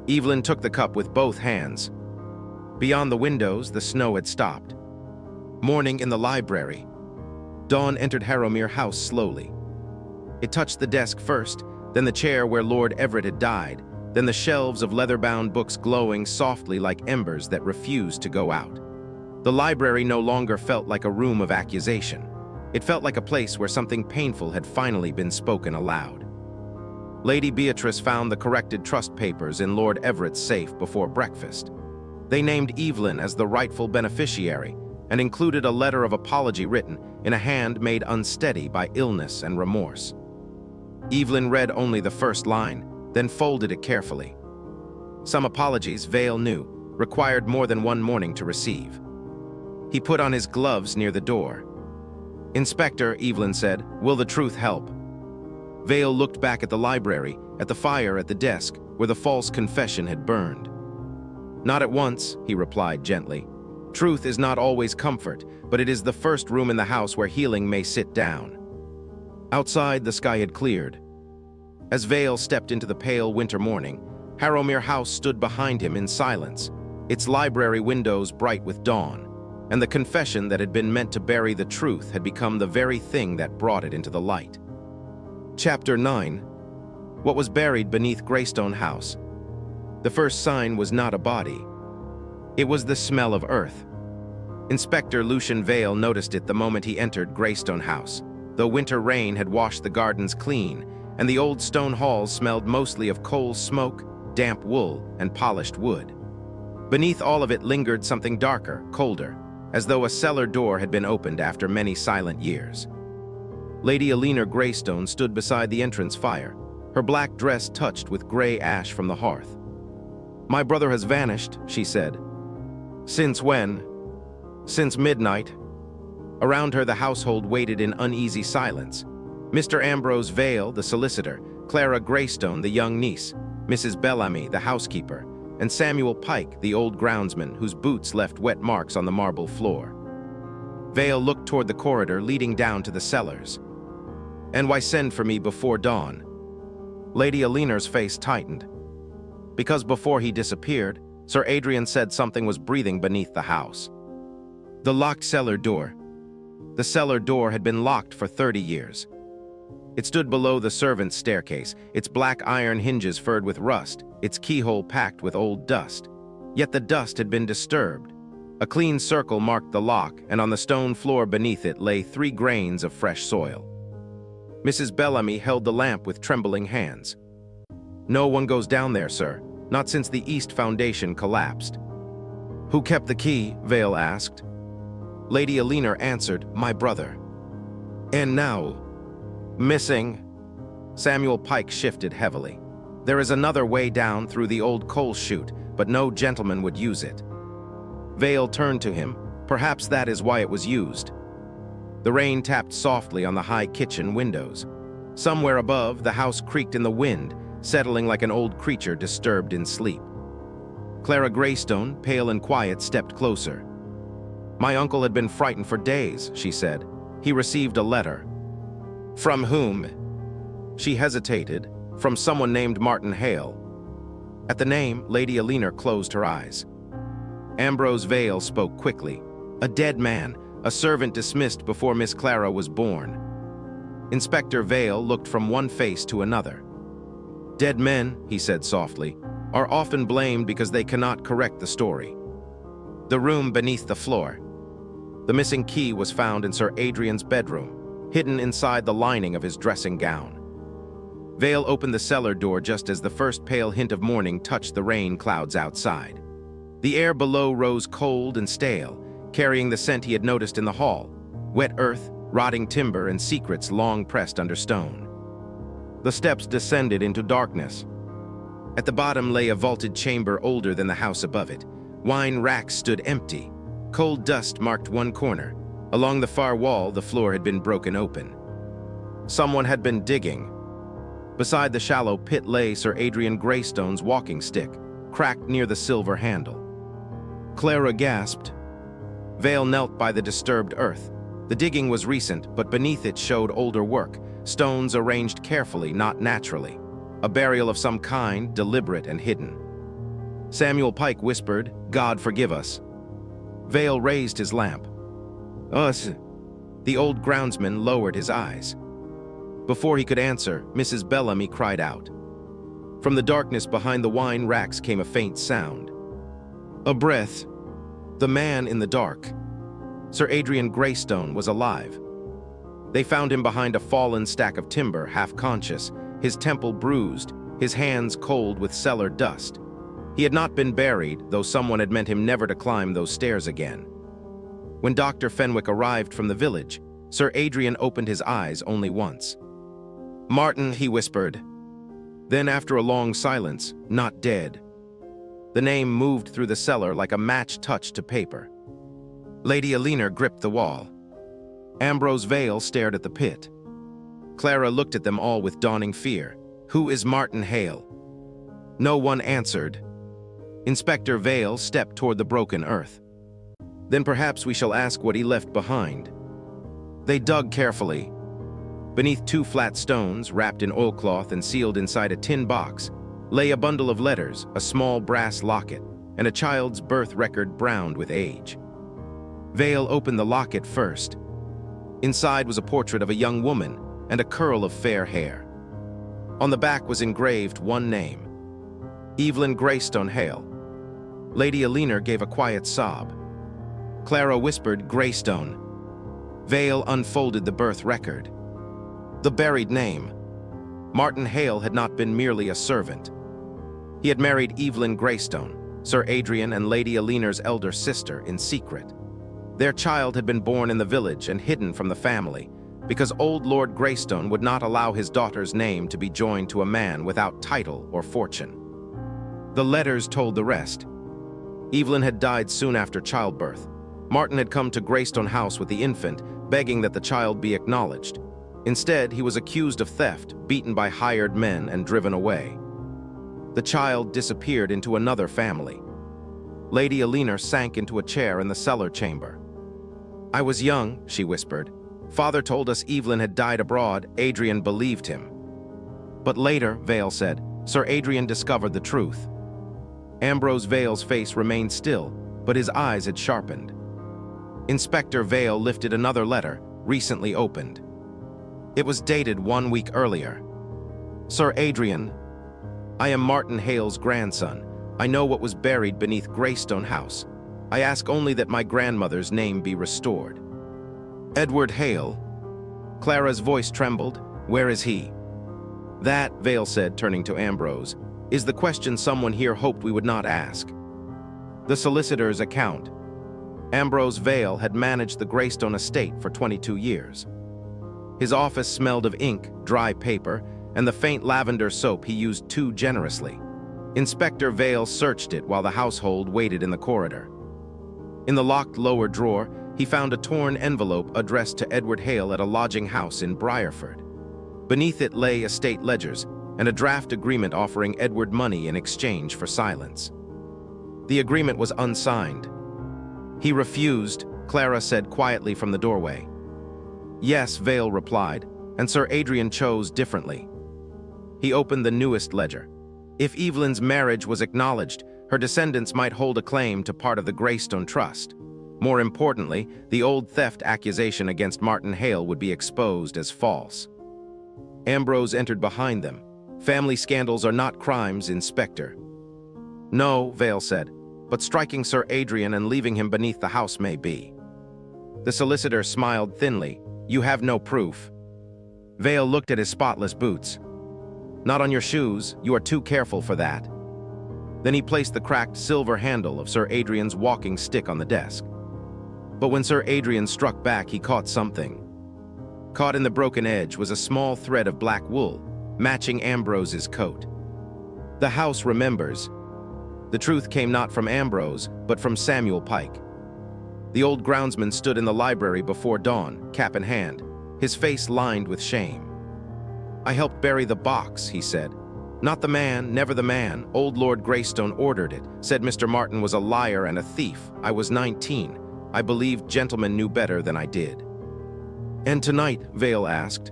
Evelyn took the cup with both hands. Beyond the windows, the snow had stopped. Morning in the library. Dawn entered Harrowmere House slowly. It touched the desk first, then the chair where Lord Everett had died, then the shelves of leather-bound books glowing softly like embers that refused to go out. The library no longer felt like a room of accusation. It felt like a place where something painful had finally been spoken aloud. Lady Beatrice found the corrected trust papers in Lord Everett's safe before breakfast. They named Evelyn as the rightful beneficiary and included a letter of apology written in a hand made unsteady by illness and remorse. Evelyn read only the first line, then folded it carefully. Some apologies, Vale knew, required more than one morning to receive. He put on his gloves near the door. "Inspector," Evelyn said, "will the truth help?" Vale looked back at the library, at the fire at the desk, where the false confession had burned. "Not at once," he replied gently. "Truth is not always comfort, but it is the first room in the house where healing may sit down." Outside, the sky had cleared. As Vale stepped into the pale winter morning, Harrowmere House stood behind him in silence, its library windows bright with dawn, and the confession that had been meant to bury the truth had become the very thing that brought it into the light. Chapter 9. What was buried beneath Greystone House? The first sign was not a body. It was the smell of earth. Inspector Lucian Vale noticed it the moment he entered Greystone House, though winter rain had washed the gardens clean, and the old stone halls smelled mostly of coal smoke, damp wool, and polished wood. Beneath all of it lingered something darker, colder, as though a cellar door had been opened after many silent years. Lady Eleanor Greystone stood beside the entrance fire, her black dress touched with gray ash from the hearth. "My brother has vanished," she said. "Since when?" "Since midnight." Around her the household waited in uneasy silence. Mr. Ambrose Vale, the solicitor, Clara Greystone, the young niece, Mrs. Bellamy, the housekeeper, and Samuel Pike, the old groundsman, whose boots left wet marks on the marble floor. Vale looked toward the corridor leading down to the cellars. "And why send for me before dawn?" Lady Eleanor's face tightened. "Because before he disappeared, Sir Adrian said something was breathing beneath the house." The locked cellar door. The cellar door had been locked for 30 years. It stood below the servants' staircase, its black iron hinges furred with rust, its keyhole packed with old dust. Yet the dust had been disturbed. A clean circle marked the lock, and on the stone floor beneath it lay 3 grains of fresh soil. Mrs. Bellamy held the lamp with trembling hands. "No one goes down there, sir, not since the east foundation collapsed." "Who kept the key?" Vale asked. Lady Eleanor answered, "My brother." "And now?" "Missing." Samuel Pike shifted heavily. "There is another way down through the old coal chute, but no gentleman would use it." Vale turned to him. "Perhaps that is why it was used." The rain tapped softly on the high kitchen windows. Somewhere above, the house creaked in the wind, settling like an old creature disturbed in sleep. Clara Greystone, pale and quiet, stepped closer. "My uncle had been frightened for days," she said. "He received a letter." "From whom?" She hesitated. "From someone named Martin Hale." At the name, Lady Eleanor closed her eyes. Ambrose Vale spoke quickly. "A dead man, a servant dismissed before Miss Clara was born." Inspector Vale looked from one face to another. "Dead men," he said softly, "are often blamed because they cannot correct the story." The room beneath the floor. The missing key was found in Sir Adrian's bedroom, hidden inside the lining of his dressing gown. Vale opened the cellar door just as the first pale hint of morning touched the rain clouds outside. The air below rose cold and stale, carrying the scent he had noticed in the hall: wet earth, rotting timber, and secrets long pressed under stone. The steps descended into darkness. At the bottom lay a vaulted chamber older than the house above it. Wine racks stood empty. Cold dust marked one corner. Along the far wall, the floor had been broken open. Someone had been digging. Beside the shallow pit lay Sir Adrian Greystone's walking stick, cracked near the silver handle. Clara gasped. Vale knelt by the disturbed earth. The digging was recent, but beneath it showed older work, stones arranged carefully, not naturally. A burial of some kind, deliberate and hidden. Samuel Pike whispered, "God forgive us." Vale raised his lamp. "Us." The old groundsman lowered his eyes. Before he could answer, Mrs. Bellamy cried out. From the darkness behind the wine racks came a faint sound. A breath. The man in the dark. Sir Adrian Greystone was alive. They found him behind a fallen stack of timber, half conscious, his temple bruised, his hands cold with cellar dust. He had not been buried, though someone had meant him never to climb those stairs again. When Dr. Fenwick arrived from the village, Sir Adrian opened his eyes only once. "Martin," he whispered. Then, after a long silence, "Not dead." The name moved through the cellar like a match touched to paper. Lady Alina gripped the wall. Ambrose Vale stared at the pit. Clara looked at them all with dawning fear. "Who is Martin Hale?" No one answered. Inspector Vale stepped toward the broken earth. "Then perhaps we shall ask what he left behind." They dug carefully. Beneath 2 flat stones, wrapped in oilcloth and sealed inside a tin box, lay a bundle of letters, a small brass locket, and a child's birth record browned with age. Vale opened the locket first. Inside was a portrait of a young woman and a curl of fair hair. On the back was engraved one name: Evelyn Greystone Hale. Lady Alina gave a quiet sob. Clara whispered, "Greystone." Vale unfolded the birth record. The buried name. Martin Hale had not been merely a servant. He had married Evelyn Greystone, Sir Adrian and Lady Alina's elder sister, in secret. Their child had been born in the village and hidden from the family, because old Lord Greystone would not allow his daughter's name to be joined to a man without title or fortune. The letters told the rest. Evelyn had died soon after childbirth. Martin had come to Greystone House with the infant, begging that the child be acknowledged. Instead, he was accused of theft, beaten by hired men, and driven away. The child disappeared into another family. Lady Alina sank into a chair in the cellar chamber. "I was young," she whispered. "Father told us Evelyn had died abroad. Adrian believed him." But later, Vale said, Sir Adrian discovered the truth. Ambrose Vale's face remained still, but his eyes had sharpened. Inspector Vale lifted another letter, recently opened. It was dated 1 week earlier. "Sir Adrian, I am Martin Hale's grandson. I know what was buried beneath Greystone House. I ask only that my grandmother's name be restored." "Edward Hale?" Clara's voice trembled. "Where is he?" "That," Vale said, turning to Ambrose, "is the question someone here hoped we would not ask." The solicitor's account. Ambrose Vale had managed the Greystone estate for 22 years. His office smelled of ink, dry paper, and the faint lavender soap he used too generously. Inspector Vale searched it while the household waited in the corridor. In the locked lower drawer, he found a torn envelope addressed to Edward Hale at a lodging house in Briarford. Beneath it lay estate ledgers and a draft agreement offering Edward money in exchange for silence. The agreement was unsigned. "He refused," Clara said quietly from the doorway. "Yes," Vale replied, and Sir Adrian chose differently. He opened the newest ledger. If Evelyn's marriage was acknowledged, her descendants might hold a claim to part of the Greystone Trust. More importantly, the old theft accusation against Martin Hale would be exposed as false. Ambrose entered behind them. "Family scandals are not crimes, Inspector." "No," Vale said, "but striking Sir Adrian and leaving him beneath the house may be." The solicitor smiled thinly. "You have no proof." Vale looked at his spotless boots. "Not on your shoes, you are too careful for that." Then he placed the cracked silver handle of Sir Adrian's walking stick on the desk. But when Sir Adrian struck back, he caught something. Caught in the broken edge was a small thread of black wool, matching Ambrose's coat. The house remembers. The truth came not from Ambrose, but from Samuel Pike. The old groundsman stood in the library before dawn, cap in hand, his face lined with shame. "I helped bury the box," he said. "Not the man, never the man. Old Lord Greystone ordered it, said Mr. Martin was a liar and a thief. I was 19. I believed gentlemen knew better than I did." "And tonight?" Vale asked.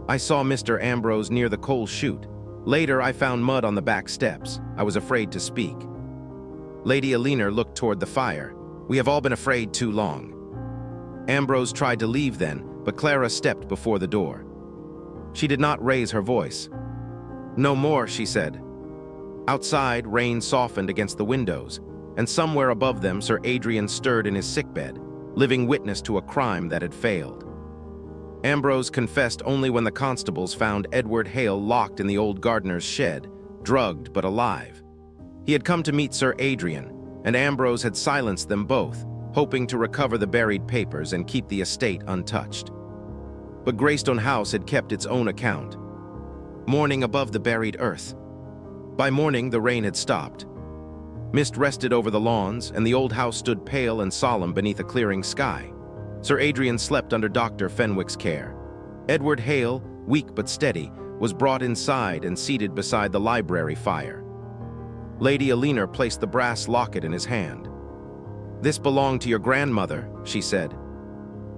"I saw Mr. Ambrose near the coal chute. Later, I found mud on the back steps. I was afraid to speak." Lady Alina looked toward the fire. "We have all been afraid too long." Ambrose tried to leave then, but Clara stepped before the door. She did not raise her voice. "No more," she said. Outside, rain softened against the windows, and somewhere above them Sir Adrian stirred in his sickbed, living witness to a crime that had failed. Ambrose confessed only when the constables found Edward Hale locked in the old gardener's shed, drugged but alive. He had come to meet Sir Adrian, and Ambrose had silenced them both, hoping to recover the buried papers and keep the estate untouched. But Greystone House had kept its own account. Mourning above the buried earth. By morning, the rain had stopped. Mist rested over the lawns, and the old house stood pale and solemn beneath a clearing sky. Sir Adrian slept under Dr. Fenwick's care. Edward Hale, weak but steady, was brought inside and seated beside the library fire. Lady Alina placed the brass locket in his hand. "This belonged to your grandmother," she said.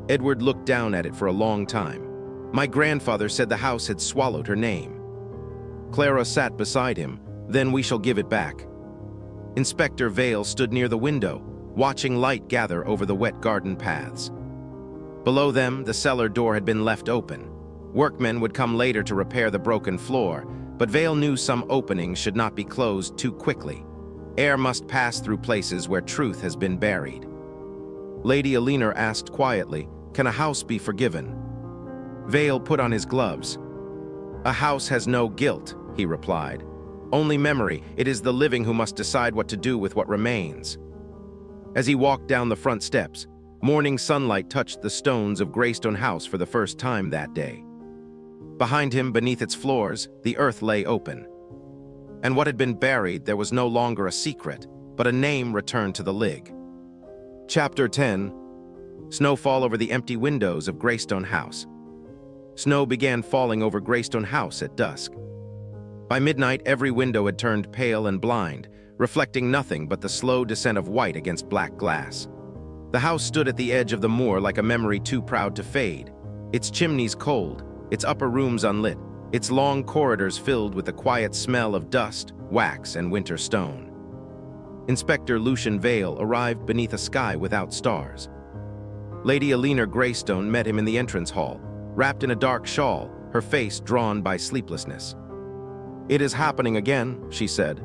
Edward looked down at it for a long time. "My grandfather said the house had swallowed her name." Clara sat beside him. "Then we shall give it back." Inspector Vale stood near the window, watching light gather over the wet garden paths. Below them, the cellar door had been left open. Workmen would come later to repair the broken floor, but Vale knew some openings should not be closed too quickly. Air must pass through places where truth has been buried. Lady Alina asked quietly, "Can a house be forgiven?" Vale put on his gloves. "A house has no guilt," he replied. "Only memory. It is the living who must decide what to do with what remains." As he walked down the front steps, morning sunlight touched the stones of Greystone House for the first time that day. Behind him, beneath its floors, the earth lay open. And what had been buried, there was no longer a secret, but a name returned to the Lig. Chapter 10. Snowfall over the empty windows of Greystone House. Snow began falling over Greystone House at dusk. By midnight, every window had turned pale and blind, reflecting nothing but the slow descent of white against black glass. The house stood at the edge of the moor like a memory too proud to fade, its chimneys cold, its upper rooms unlit, its long corridors filled with the quiet smell of dust, wax, and winter stone. Inspector Lucian Vale arrived beneath a sky without stars. Lady Alina Greystone met him in the entrance hall, wrapped in a dark shawl, her face drawn by sleeplessness. "It is happening again," she said.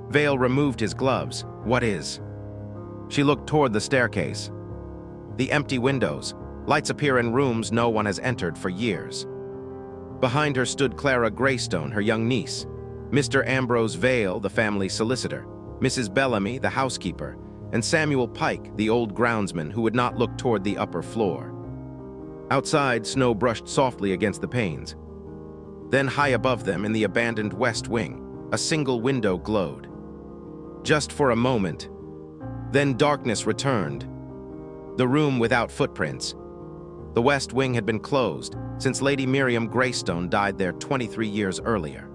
Vale removed his gloves. "What is?" She looked toward the staircase. The empty windows. Lights appear in rooms no one has entered for years. Behind her stood Clara Greystone, her young niece, Mr. Ambrose Vale, the family solicitor, Mrs. Bellamy, the housekeeper, and Samuel Pike, the old groundsman who would not look toward the upper floor. Outside, snow brushed softly against the panes. Then high above them, in the abandoned west wing, a single window glowed. Just for a moment. Then darkness returned. The room without footprints. The west wing had been closed since Lady Miriam Greystone died there 23 years earlier.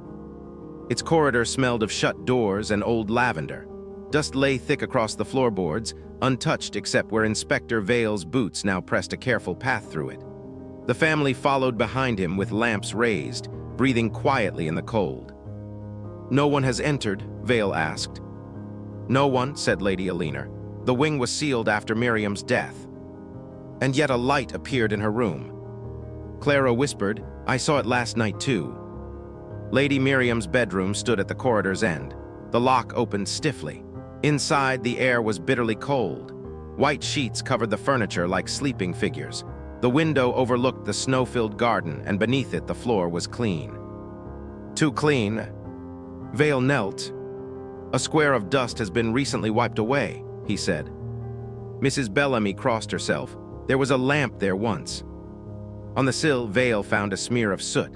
Its corridor smelled of shut doors and old lavender. Dust lay thick across the floorboards, untouched except where Inspector Vale's boots now pressed a careful path through it. The family followed behind him with lamps raised, breathing quietly in the cold. "No one has entered?" Vale asked. "No one," said Lady Alina. "The wing was sealed after Miriam's death." And yet a light appeared in her room. Clara whispered, "I saw it last night too." Lady Miriam's bedroom stood at the corridor's end. The lock opened stiffly. Inside, the air was bitterly cold. White sheets covered the furniture like sleeping figures. The window overlooked the snow-filled garden, and beneath it the floor was clean. "Too clean." Vale knelt. "A square of dust has been recently wiped away," he said. Mrs. Bellamy crossed herself. "There was a lamp there once." On the sill, Vale found a smear of soot.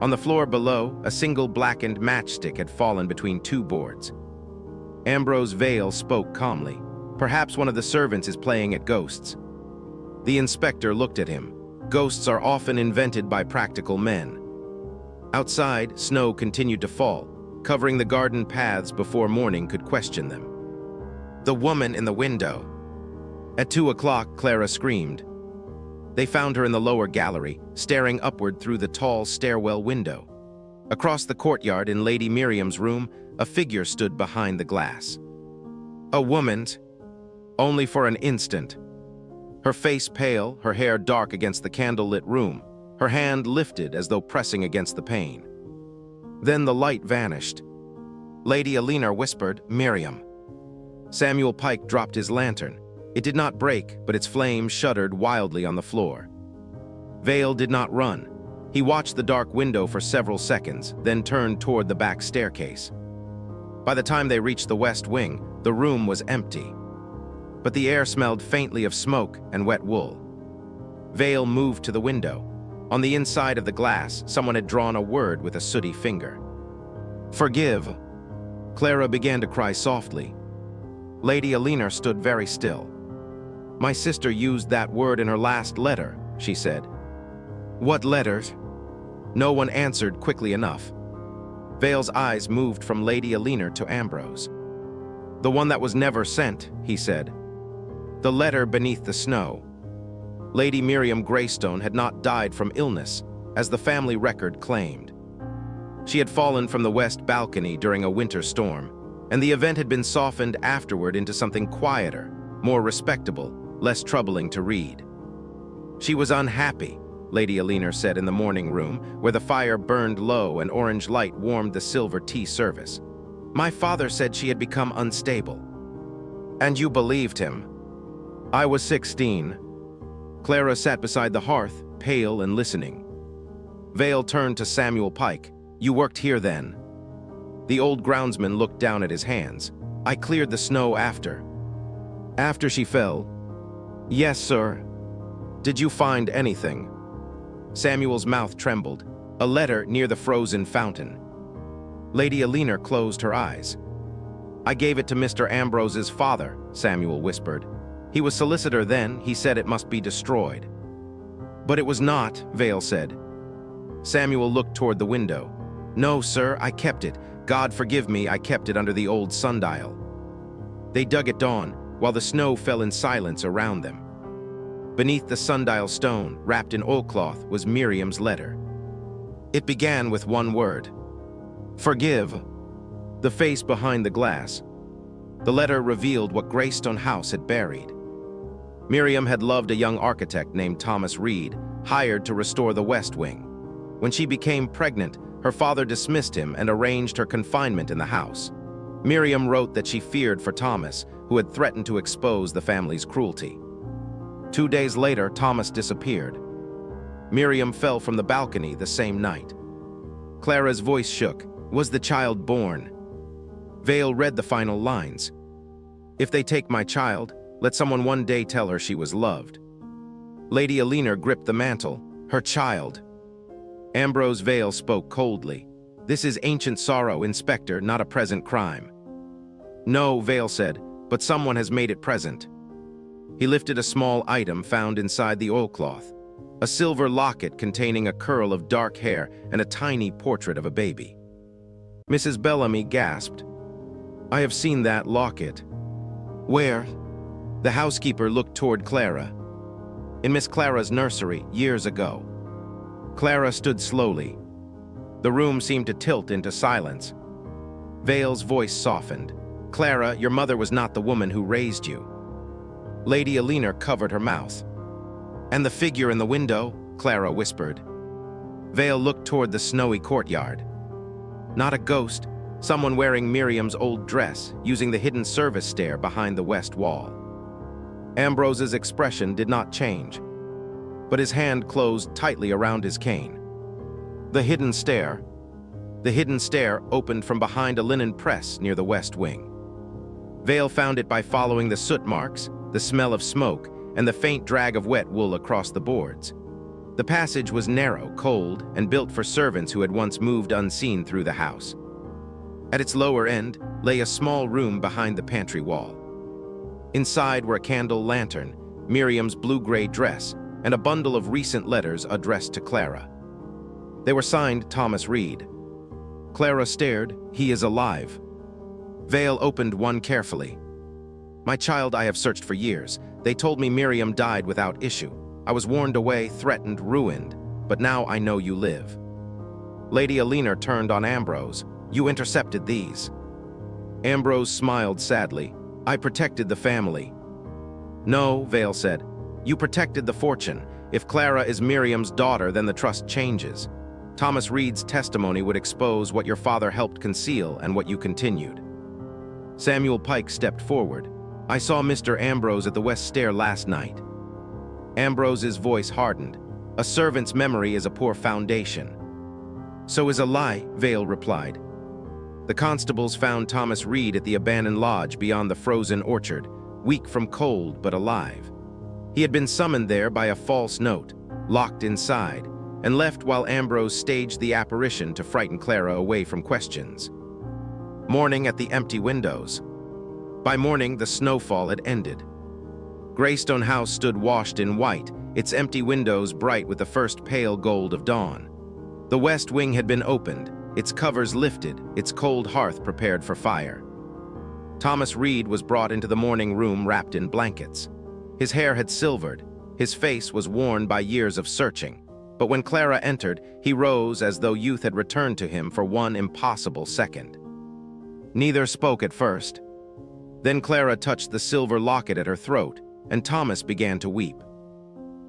On the floor below, a single blackened matchstick had fallen between two boards. Ambrose Vale spoke calmly. "Perhaps one of the servants is playing at ghosts." The inspector looked at him. "Ghosts are often invented by practical men." Outside, snow continued to fall, covering the garden paths before morning could question them. The woman in the window. At 2 o'clock, Clara screamed. They found her in the lower gallery, staring upward through the tall stairwell window. Across the courtyard in Lady Miriam's room, a figure stood behind the glass. A woman's, only for an instant. Her face pale, her hair dark against the candlelit room, her hand lifted as though pressing against the pane. Then the light vanished. Lady Alina whispered, "Miriam." Samuel Pike dropped his lantern. It did not break, but its flame shuddered wildly on the floor. Vale did not run. He watched the dark window for several seconds, then turned toward the back staircase. By the time they reached the west wing, the room was empty. But the air smelled faintly of smoke and wet wool. Vale moved to the window. On the inside of the glass, someone had drawn a word with a sooty finger. "Forgive." Clara began to cry softly. Lady Alina stood very still. "My sister used that word in her last letter," she said. "What letters?" No one answered quickly enough. Vale's eyes moved from Lady Alina to Ambrose. "The one that was never sent," he said. "The letter beneath the snow." Lady Miriam Greystone had not died from illness, as the family record claimed. She had fallen from the west balcony during a winter storm, and the event had been softened afterward into something quieter, more respectable, less troubling to read. "She was unhappy," Lady Alina said in the morning room, where the fire burned low and orange light warmed the silver tea service. "My father said she had become unstable." "And you believed him?" "I was 16. Clara sat beside the hearth, pale and listening. Vale turned to Samuel Pike. "You worked here then?" The old groundsman looked down at his hands. "I cleared the snow after." "After she fell?" "Yes, sir." "Did you find anything?" Samuel's mouth trembled. "A letter near the frozen fountain." Lady Alina closed her eyes. "I gave it to Mr. Ambrose's father," Samuel whispered. "He was solicitor then. He said it must be destroyed." "But it was not," Vale said. Samuel looked toward the window. "No, sir, I kept it. God forgive me, I kept it under the old sundial." They dug at dawn, while the snow fell in silence around them. Beneath the sundial stone, wrapped in oilcloth, was Miriam's letter. It began with one word: "Forgive." The face behind the glass. The letter revealed what Greystone House had buried. Miriam had loved a young architect named Thomas Reed, hired to restore the West Wing. When she became pregnant, her father dismissed him and arranged her confinement in the house. Miriam wrote that she feared for Thomas, who had threatened to expose the family's cruelty. 2 days later, Thomas disappeared. Miriam fell from the balcony the same night. Clara's voice shook. Was the child born? Vale read the final lines. "If they take my child, let someone one day tell her she was loved." Lady Alina gripped the mantle. "Her child." Ambrose Vale spoke coldly. "This is ancient sorrow, Inspector, not a present crime." "No," Vale said, "but someone has made it present." He lifted a small item found inside the oilcloth, a silver locket containing a curl of dark hair and a tiny portrait of a baby. Mrs. Bellamy gasped. "I have seen that locket." "Where?" The housekeeper looked toward Clara. "In Miss Clara's nursery, years ago." Clara stood slowly. The room seemed to tilt into silence. Vale's voice softened. "Clara, your mother was not the woman who raised you." Lady Alina covered her mouth. "And the figure in the window?" Clara whispered. Vale looked toward the snowy courtyard. "Not a ghost, someone wearing Miriam's old dress, using the hidden service stair behind the west wall." Ambrose's expression did not change, but his hand closed tightly around his cane. The hidden stair opened from behind a linen press near the west wing. Vale found it by following the soot marks, the smell of smoke, and the faint drag of wet wool across the boards. The passage was narrow, cold, and built for servants who had once moved unseen through the house. At its lower end lay a small room behind the pantry wall. Inside were a candle lantern, Miriam's blue-gray dress, and a bundle of recent letters addressed to Clara. They were signed Thomas Reed. Clara stared. "He is alive." Vale opened one carefully. "My child, I have searched for years. They told me Miriam died without issue. I was warned away, threatened, ruined, but now I know you live." Lady Alina turned on Ambrose. "You intercepted these." Ambrose smiled sadly. "I protected the family." "No," Vale said. "You protected the fortune. If Clara is Miriam's daughter, then the trust changes. Thomas Reed's testimony would expose what your father helped conceal and what you continued." Samuel Pike stepped forward. "I saw Mr. Ambrose at the West Stair last night." Ambrose's voice hardened. "A servant's memory is a poor foundation." "So is a lie," Vale replied. The constables found Thomas Reed at the abandoned lodge beyond the frozen orchard, weak from cold but alive. He had been summoned there by a false note, locked inside, and left while Ambrose staged the apparition to frighten Clara away from questions. Morning at the empty windows. By morning, the snowfall had ended. Greystone House stood washed in white, its empty windows bright with the first pale gold of dawn. The west wing had been opened, its covers lifted, its cold hearth prepared for fire. Thomas Reed was brought into the morning room wrapped in blankets. His hair had silvered, his face was worn by years of searching, but when Clara entered, he rose as though youth had returned to him for one impossible second. Neither spoke at first. Then Clara touched the silver locket at her throat, and Thomas began to weep.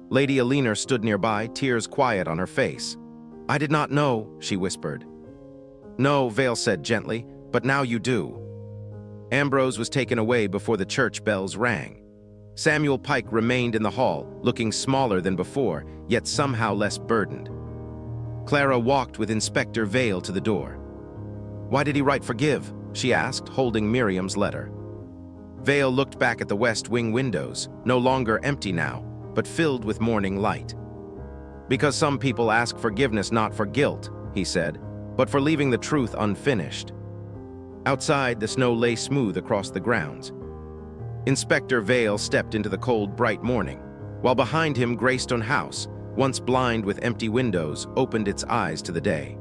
Lady Alina stood nearby, tears quiet on her face. "I did not know," she whispered. "No," Vale said gently, "but now you do." Ambrose was taken away before the church bells rang. Samuel Pike remained in the hall, looking smaller than before, yet somehow less burdened. Clara walked with Inspector Vale to the door. "Why did he write forgive?" she asked, holding Miriam's letter. Vale looked back at the west wing windows, no longer empty now, but filled with morning light. "Because some people ask forgiveness not for guilt," he said, "but for leaving the truth unfinished." Outside, the snow lay smooth across the grounds. Inspector Vale stepped into the cold, bright morning, while behind him Greystone House, once blind with empty windows, opened its eyes to the day.